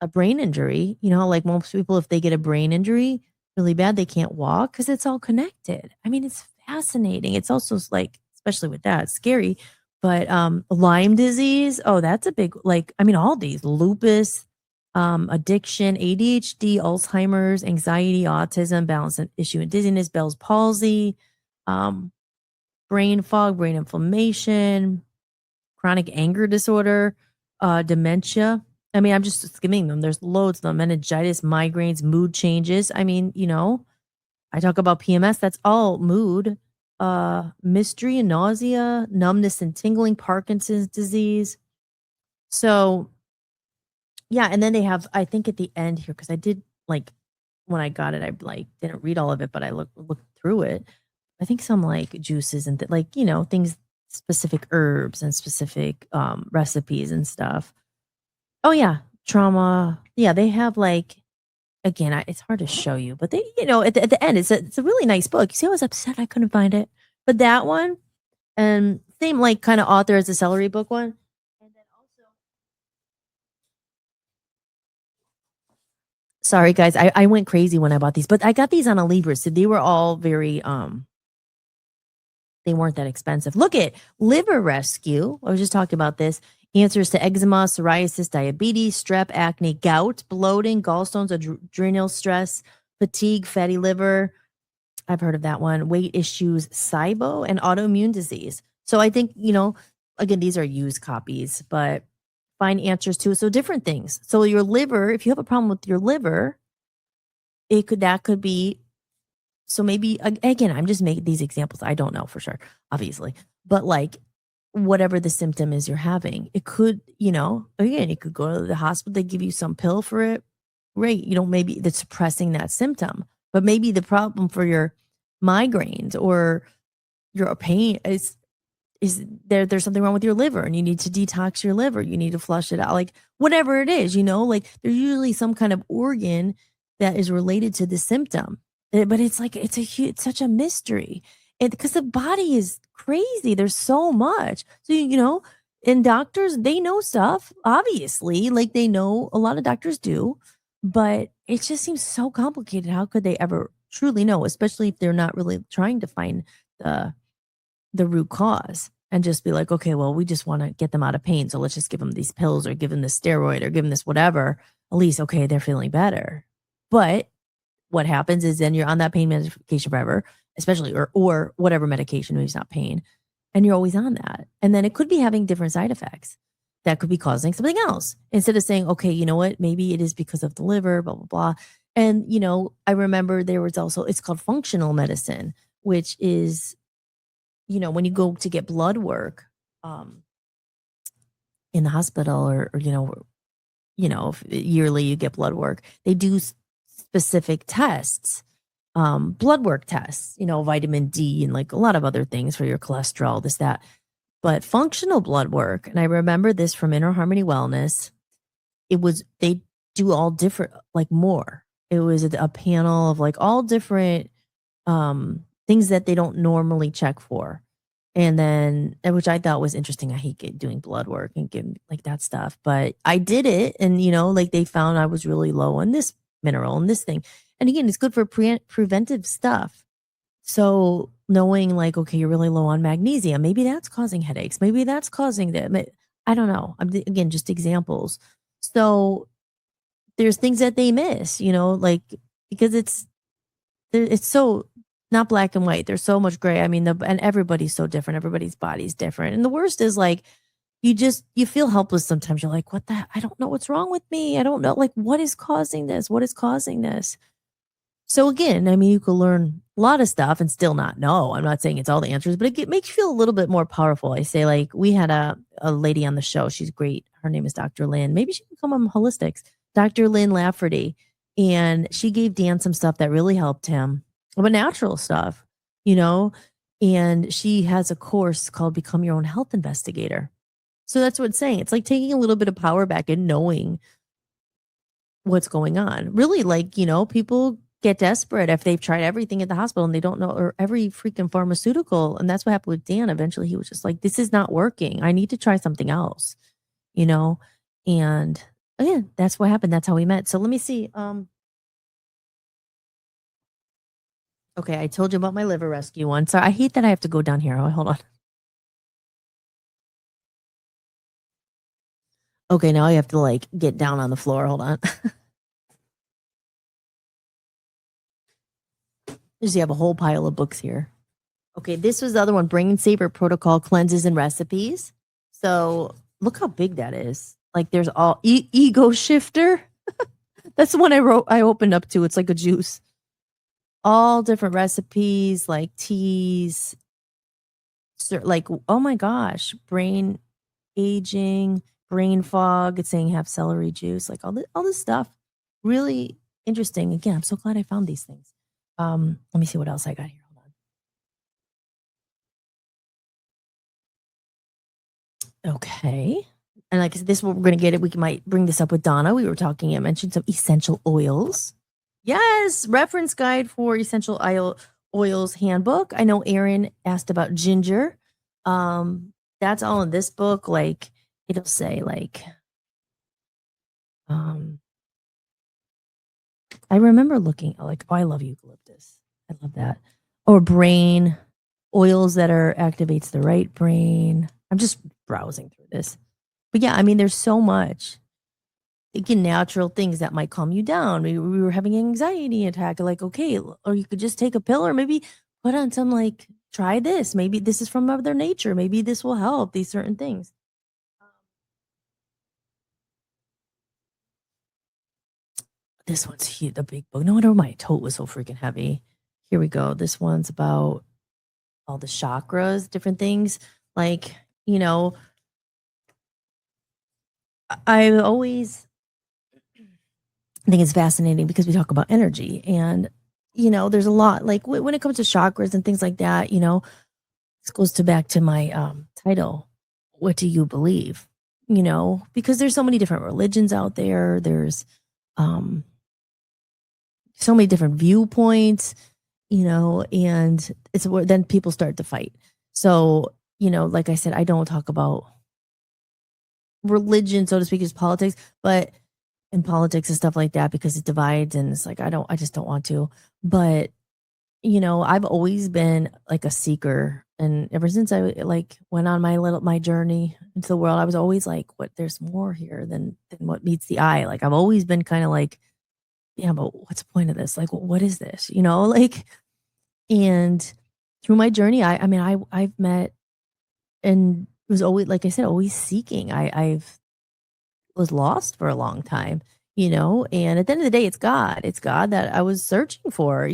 brain injury, like most people, if they get a brain injury really bad, they can't walk because it's all connected. I mean, it's fascinating. It's also like, especially with that, it's scary. But Lyme disease, oh, that's a big, like, I mean, all these, lupus, addiction, ADHD, Alzheimer's, anxiety, autism, balance and issue and dizziness, Bell's palsy, brain fog, brain inflammation, chronic anger disorder, dementia. I mean, I'm just skimming them. There's loads of them. Meningitis, migraines, mood changes. I mean, I talk about PMS. That's all mood. Mystery and nausea, numbness and tingling, Parkinson's disease. So, yeah. And then they have, I think at the end here, because I did like, when I got it, I like didn't read all of it, but I looked through it. I think some like juices and like, things, specific herbs and specific recipes and stuff. Oh yeah, trauma. Yeah, they have like, again, it's hard to show you, but they, at the end, it's a really nice book. You see, I was upset I couldn't find it, but that one, and same like kind of author as the celery book one, and then also, sorry guys, I went crazy when I bought these, but I got these on a Libra, so they were all very they weren't that expensive. Look at Liver Rescue. I was just talking about this. Answers to eczema, psoriasis, diabetes, strep, acne, gout, bloating, gallstones, adrenal stress, fatigue, fatty liver. I've heard of that one. Weight issues, SIBO, and autoimmune disease. So I think, again, these are used copies, but find answers to. So different things. So your liver, if you have a problem with your liver, that could be, so maybe, again, I'm just making these examples. I don't know for sure, obviously, but like whatever the symptom is you're having, it could, again, you could go to the hospital, they give you some pill for it. Right. Maybe that's suppressing that symptom, but maybe the problem for your migraines or your pain is there's something wrong with your liver and you need to detox your liver. You need to flush it out, like whatever it is, like there's usually some kind of organ that is related to the symptom. But it's like, it's such a mystery. And because the body is crazy, there's so much. So, and doctors, they know stuff, obviously, like they know, a lot of doctors do, but it just seems so complicated. How could they ever truly know, especially if they're not really trying to find the root cause and just be like, okay, well, we just want to get them out of pain. So let's just give them these pills or give them this steroid or give them this whatever. At least, okay, they're feeling better. But what happens is then you're on that pain medication forever, especially, or whatever medication, maybe it's not pain, and you're always on that. And then it could be having different side effects that could be causing something else. Instead of saying, okay, you know what, maybe it is because of the liver, blah, blah, blah. And, I remember there was also, it's called functional medicine, which is, when you go to get blood work in the hospital or if yearly you get blood work, they do specific tests, blood work tests, vitamin D and like a lot of other things for your cholesterol, this, that. But functional blood work, and I remember this from Inner Harmony Wellness, they do all different, like more. It was a panel of like all different things that they don't normally check for. And then, which I thought was interesting. I hate doing blood work and getting like that stuff, but I did it. And, like they found I was really low on this mineral and this thing. And again, it's good for preventive stuff. So knowing like, okay, you're really low on magnesium, maybe that's causing headaches. Maybe that's causing that. I don't know. Again, just examples. So there's things that they miss, like because it's so not black and white. There's so much gray. I mean, and everybody's so different. Everybody's body's different. And the worst is like you feel helpless sometimes. You're like, what the I don't know what's wrong with me. I don't know like what is causing this? What is causing this? So again, I mean, you could learn a lot of stuff and still not know. I'm not saying it's all the answers, but makes you feel a little bit more powerful. I say, like, we had a lady on the show. She's great. Her name is Dr. Lynn. Maybe she can come on Holistics. Dr. Lynn Lafferty. And she gave Dan some stuff that really helped him, but natural stuff, you know? And she has a course called Become Your Own Health Investigator. So that's what it's saying. It's like taking a little bit of power back and knowing what's going on. Really, like, people get desperate if they've tried everything at the hospital and they don't know, or every freaking pharmaceutical. And that's what happened with Dan. Eventually he was just like, this is not working. I need to try something else, you know? And again, that's what happened. That's how we met. So let me see. Okay, I told you about my liver rescue one. So I hate that I have to go down here. Oh, hold on. Okay, now I have to like get down on the floor. Hold on. Just you have a whole pile of books here. Okay, this was the other one, Brain Saver Protocol Cleanses and Recipes. So look how big that is. Like there's all ego shifter. That's the one I opened up to. It's like a juice. All different recipes, like teas, like, oh my gosh, brain aging, brain fog. It's saying have celery juice, like all this stuff. Really interesting. Again, I'm so glad I found these things. Let me see what else I got here. Hold on. Okay. And like I said, this is what we're going to get it. We might bring this up with Donna. We were talking, I mentioned some essential oils. Yes, reference guide for essential oils handbook. I know Aaron asked about ginger. That's all in this book. Like it'll say like, I remember looking like, oh, I love eucalyptus. I love that. Or brain oils that activates the right brain. I'm just browsing through this. But yeah, I mean, there's so much. Again, natural things that might calm you down. We were having an anxiety attack. Like, okay, or you could just take a pill or maybe put on some like, try this. Maybe this is from Mother Nature. Maybe this will help these certain things. This one's huge, the big book. No wonder my tote was so freaking heavy. Here we go. This one's about all the chakras, different things. Like, I always think it's fascinating because we talk about energy and, there's a lot like when it comes to chakras and things like that, this goes back to my title. What do you believe? Because there's so many different religions out there. There's so many different viewpoints, and it's where then people start to fight. So, like I said, I don't talk about religion, so to speak, as politics, but in politics and stuff like that because it divides and it's like I just don't want to. But I've always been like a seeker, and ever since I like went on my journey into the world, I was always like, what there's more here than what meets the eye. Like I've always been kind of like, yeah, but what's the point of this? Like what is this? Like, and through my journey, I mean I've met and was always, like I said, always seeking. I've was lost for a long time, and at the end of the day, it's God. It's God that I was searching for,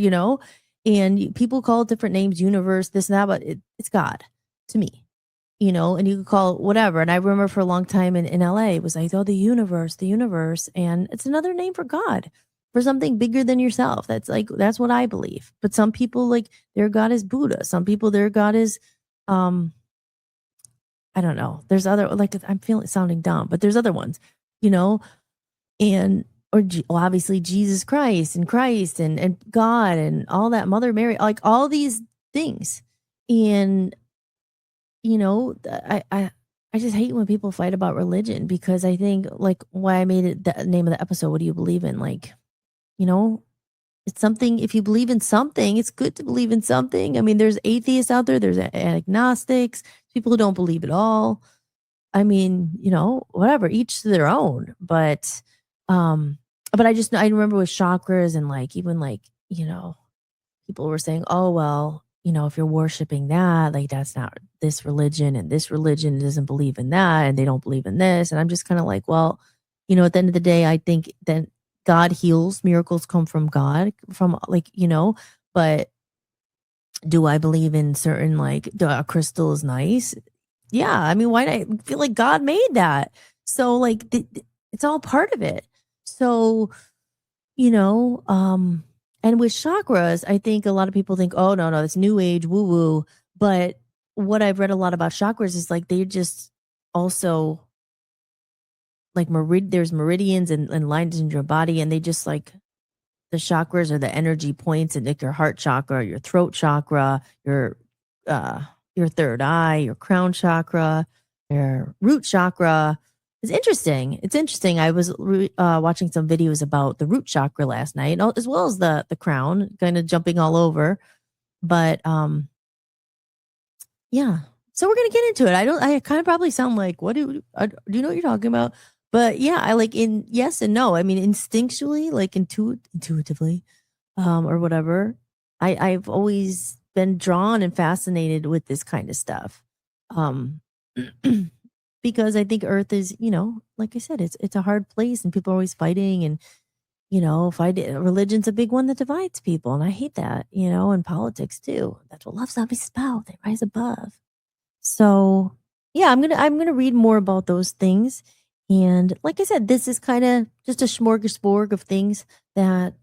and people call it different names, universe, this and that, but it's God to me, and you could call it whatever. And I remember for a long time in LA, it was like, oh, the universe, and it's another name for God, for something bigger than yourself. That's what I believe. But some people, like, their God is Buddha. Some people, their God is, I don't know. There's other, like, I'm feeling sounding dumb, but there's other ones, and or well, obviously Jesus Christ and God and all that, Mother Mary, like all these things. And I just hate when people fight about religion, because I think, like, why I made it the name of the episode, what do you believe in? Like, you know, it's something. If you believe in something, it's good to believe in something. I mean, there's atheists out there, there's agnostics, people who don't believe at all. I mean, whatever, each to their own. Um, but I remember with chakras, and like even like, people were saying, "Oh, well, if you're worshiping that, like that's not this religion doesn't believe in that, and they don't believe in this." And I'm just kind of like, well, at the end of the day, I think that God heals, miracles come from God, from like, but do I believe in certain, like, a crystal is nice? Yeah, I mean, why not? I feel like God made that. So like it's all part of it. So, you know, um and with chakras, I think a lot of people think, "Oh, no, no, it's new age woo woo." But what I've read a lot about chakras is like they just also like there's meridians and lines in your body, and they just like the chakras are the energy points, and like your heart chakra, your throat chakra, uh your third eye, your crown chakra, your root chakra. It's interesting. I was watching some videos about the root chakra last night, as well as the crown, kind of jumping all over. But yeah. So we're gonna get into it. I kind of probably sound like, what do you know what you're talking about? But yeah, I like, in yes and no. I mean, instinctually, like intuitively, or whatever. I've always been drawn and fascinated with this kind of stuff. Um because I think Earth is, like I said, it's a hard place, and people are always fighting, and religion's a big one that divides people, and I hate that, and politics too. That's what love zombies is about. They rise above. So, yeah, I'm gonna read more about those things. And like I said, this is kind of just a smorgasbord of things that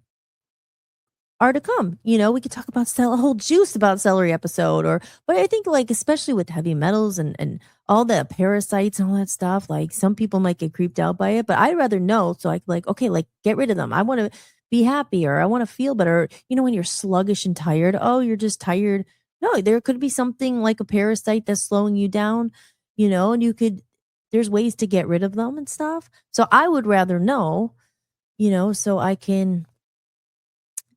are to come. We could talk about a whole juice about celery episode, but I think, like, especially with heavy metals and all the parasites and all that stuff, like some people might get creeped out by it, but I'd rather know, so I can, like, okay, like, get rid of them. I want to be happy, or I want to feel better. When you're sluggish and tired, oh, you're just tired. No, there could be something like a parasite that's slowing you down, and there's ways to get rid of them and stuff. So I would rather know, so I can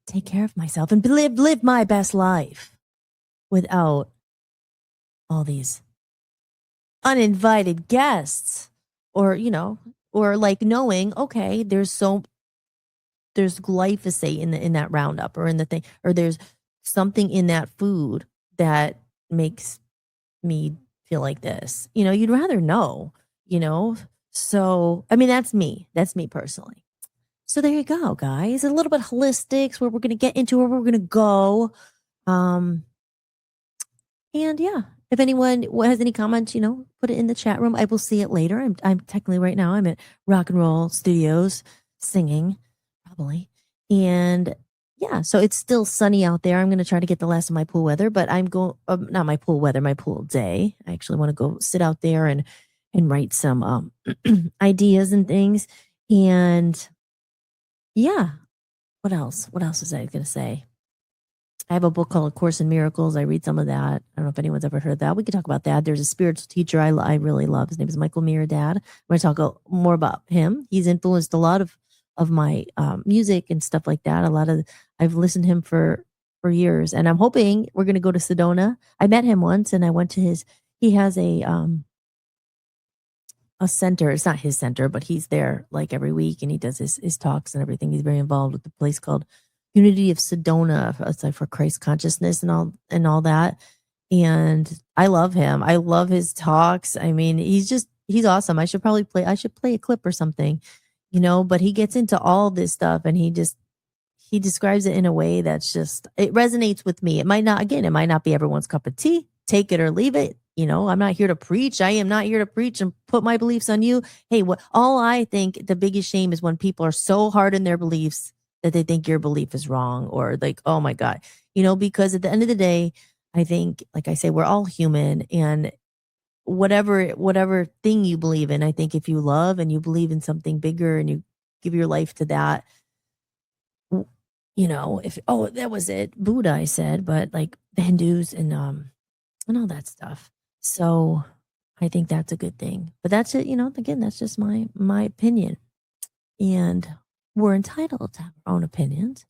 take care of myself and live my best life without all these uninvited guests, or or like knowing, okay, there's glyphosate in that roundup, or in the thing, or there's something in that food that makes me feel like this. You'd rather know, you know so I mean, that's me personally. So there you go, guys. A little bit holistics, where we're going to get into where we're going to go. Um, and yeah, if anyone has any comments, put it in the chat room. I will see it later. I'm technically right now, I'm at Rock and Roll Studios singing, probably. And yeah, so it's still sunny out there. I'm going to try to get the last of my pool weather, but I'm going, not my pool weather, my pool day. I actually want to go sit out there and write some ideas and things. And yeah, what else? What else was I going to say? I have a book called A Course in Miracles. I read some of that. I don't know if anyone's ever heard that. We could talk about that. There's a spiritual teacher I really love. His name is Michael Miradad. I'm going to talk more about him. He's influenced a lot of my music and stuff like that. I've listened to him for years, and I'm hoping we're going to go to Sedona. I met him once, and I went to he has a center. It's not his center, but he's there like every week, and he does his talks and everything. He's very involved with the place called Unity of Sedona. It's like for Christ consciousness and all that. And I love him. I love his talks. I mean, he's awesome. I should play a clip or something, but he gets into all this stuff, and he describes it in a way that's just, it resonates with me. It might not be everyone's cup of tea. Take it or leave it. I'm not here to preach. I am not here to preach and put my beliefs on you. Hey, all I think the biggest shame is when people are so hard in their beliefs that they think your belief is wrong, or like, oh my God, because at the end of the day, I think, like I say, we're all human, and whatever thing you believe in, I think if you love and you believe in something bigger, and give your life to that. If that was it, Buddha, I said, but like the Hindus and all that stuff. So I think that's a good thing. But that's it, again, that's just my opinion. And we're entitled to have our own opinions.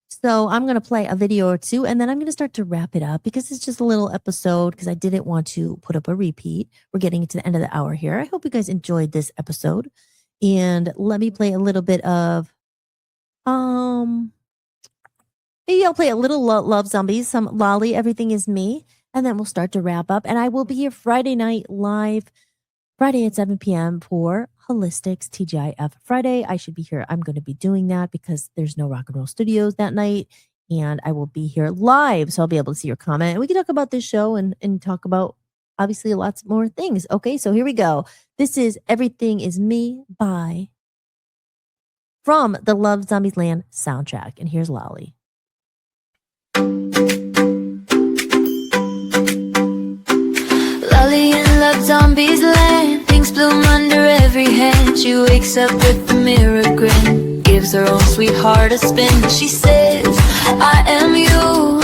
So I'm going to play a video or two, and then I'm going to start to wrap it up because it's just a little episode because I didn't want to put up a repeat. We're getting to the end of the hour here. I hope you guys enjoyed this episode. And let me play a little bit of, maybe I'll play a little Love Zombies, some Lolly, Everything Is Me, and then we'll start to wrap up. And I will be here Friday night live, Friday at 7 p.m. for Hollis-tics TGIF Friday. I should be here. I'm going to be doing that because there's no Rock and Roll Studios that night. And I will be here live. So I'll be able to see your comment. And we can talk about this show and talk about obviously lots more things. Okay, so here we go. This is Everything Is Me from the Love Zombies Land soundtrack. And here's Lolly. Lolly in Love Zombies Land, pinks bloom under every hand. She wakes up with a mirror grin, gives her own sweetheart a spin. She says, I am you,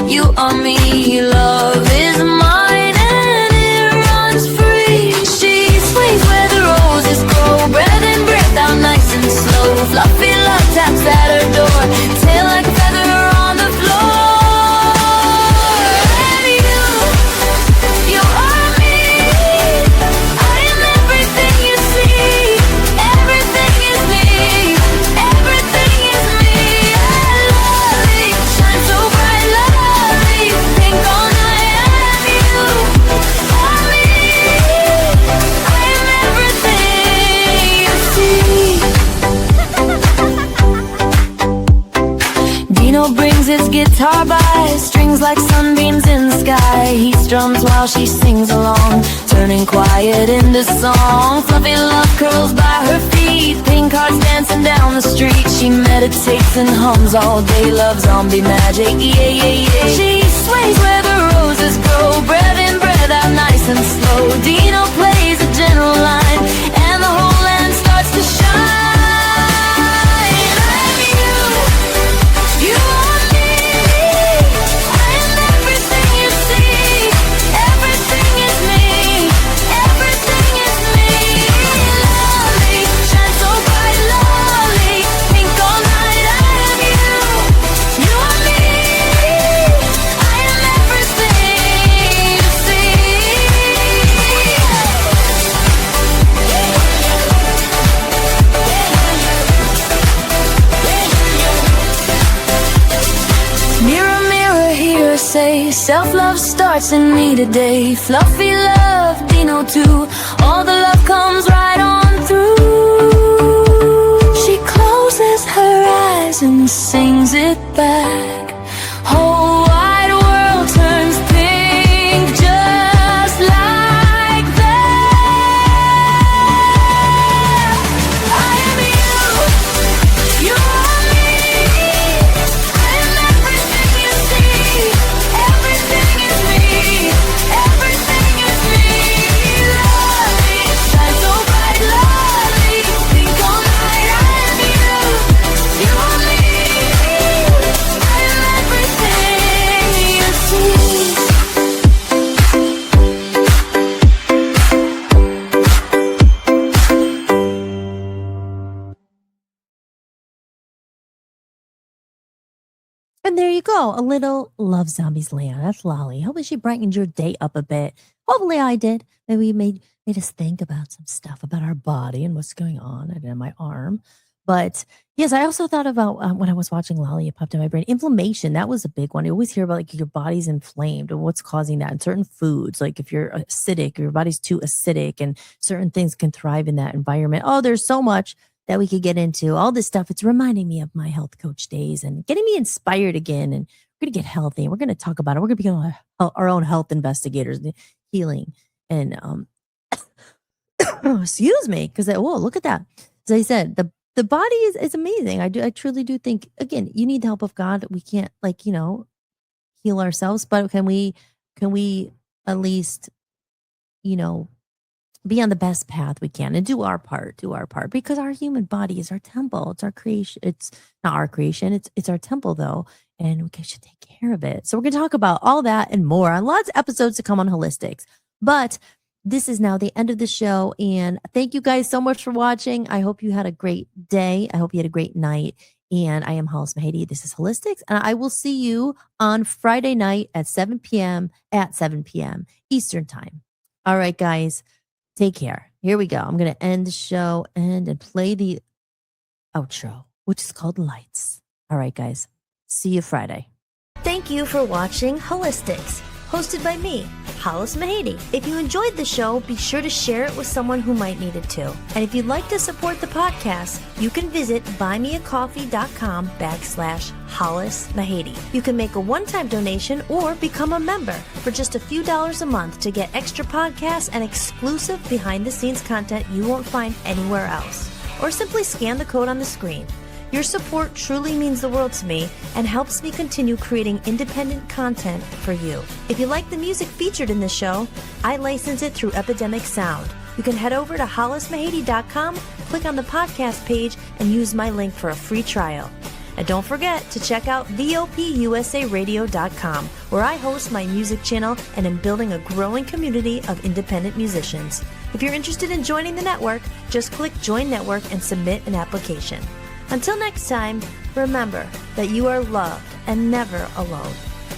you are me. Love is mine and it runs free. She sways where the roses grow, breath in, breath out, nice and slow. Fluffy love taps at her door, tail like a feather on the floor. Brings his guitar by, strings like sunbeams in the sky. He strums while she sings along, turning quiet into song. Fluffy love curls by her feet, pink hearts dancing down the street. She meditates and hums all day, love zombie magic, yeah, yeah, yeah. She sways where the roses grow, breath in, breath out, nice and slow. Dino plays a general line, and the whole land starts to shine. Say self-love starts in me today. Fluffy love, Dino too. All the love comes right on through. She closes her eyes and sings it back. Whole wide world turns pink just like that. I am you, you are me. I am everything you see. Everything is me, everything is me. Lovely, shine so bright, lovely. Think all night, I am you, you are me. I am everything you see. And there you go, a little Love Zombies Land. That's Lolly. Hopefully she brightened your day up a bit. Hopefully I did. Maybe made us think about some stuff about our body and what's going on and in my arm. But yes, I also thought about when I was watching Lolly, it popped in my brain. Inflammation, that was a big one. You always hear about like your body's inflamed and what's causing that. And certain foods, like if you're acidic, your body's too acidic, and certain things can thrive in that environment. Oh, there's so much that we could get into. All this stuff, it's reminding me of my health coach days and getting me inspired again. And we're going to get healthy and we're going to talk about it. We're going to become our own health investigators, healing. And excuse me, because look at that. As I said, the body is amazing. I truly do think, again, you need the help of God. We can't heal ourselves, but can we at least, be on the best path we can and do our part, because our human body is our temple. It's our creation. It's not our creation. It's our temple though. And we should take care of it. So we're going to talk about all that and more on lots of episodes to come on Hollis-tics. But this is now the end of the show. And thank you guys so much for watching. I hope you had a great day. I hope you had a great night. And I am Hollis Mahady. This is Hollis-tics. And I will see you on Friday night at 7 p.m. Eastern time. All right, guys, take care. Here we go. I'm going to end the show and play the outro, which is called Lights. All right, guys. See you Friday. Thank you for watching Hollis-tics, hosted by me, Hollis Mahady. If you enjoyed the show, be sure to share it with someone who might need it too. And if you'd like to support the podcast, you can visit buymeacoffee.com/Hollis Mahady. You can make a one-time donation or become a member for just a few dollars a month to get extra podcasts and exclusive behind-the-scenes content you won't find anywhere else. Or simply scan the code on the screen. Your support truly means the world to me and helps me continue creating independent content for you. If you like the music featured in this show, I license it through Epidemic Sound. You can head over to hollismahady.com, click on the podcast page, and use my link for a free trial. And don't forget to check out VOPUSARadio.com, where I host my music channel and am building a growing community of independent musicians. If you're interested in joining the network, just click Join Network and submit an application. Until next time, remember that you are loved and never alone.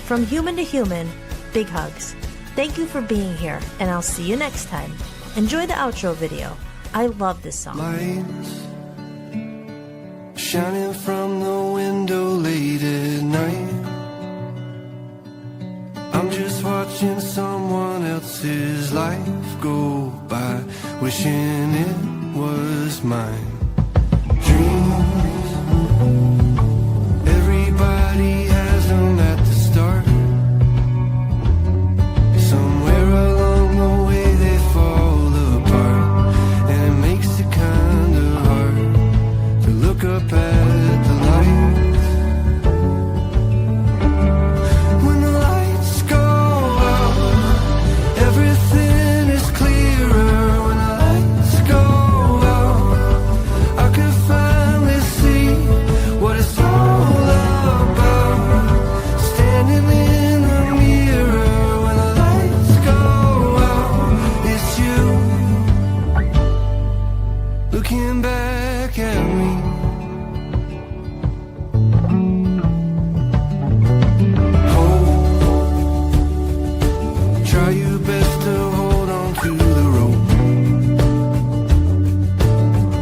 From human to human, big hugs. Thank you for being here, and I'll see you next time. Enjoy the outro video. I love this song. Lights shining from the window late at night. I'm just watching someone else's life go by, wishing it was mine. Dreams, everybody has them at the start. Somewhere along the way they fall apart, and it makes it kinda hard to look up at the lights. When the lights go out, everything is clearer. When the lights go out, I could finally see what it's all about. Standing in the mirror when the lights go out, it's you looking back at me. Hold, try your best to hold on to the rope.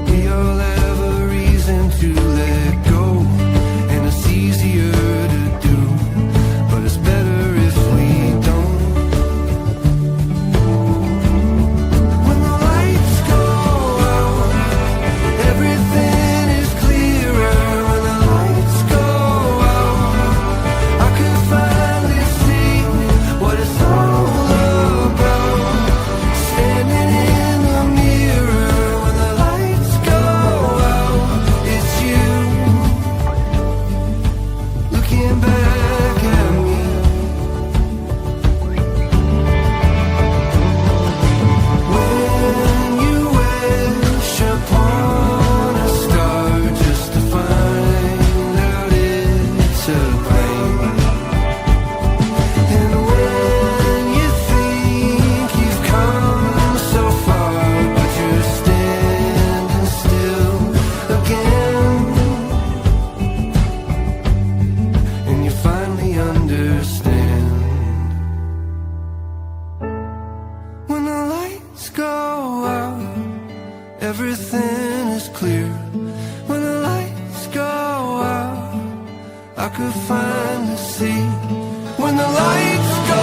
We all have a reason to let go, and it's easier to do, but it's better if we don't. When the lights go out, everything is clearer. When the lights go out, I can finally see what it's all about. Standing in the mirror when the lights go out, it's you looking back at me. When you wish upon a star just to find out it's a plane, and when you think you've come so far but you're standing still again, and you finally understand. When the lights go out, everything is clear. When the lights go out, I could finally see. When the lights go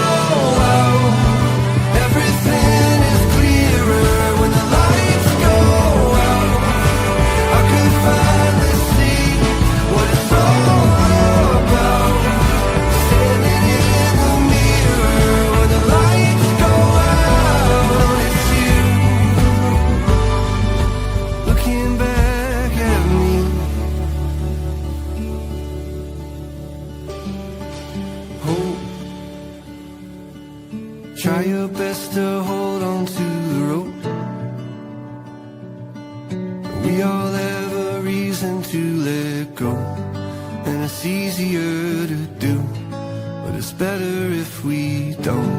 out, everything is clearer. When the lights go out, I could finally see what it's all about. Standing in the mirror when the lights go out, it's you looking back at me. Hope, We all have a reason to let go, and it's easier to do, but it's better if we don't.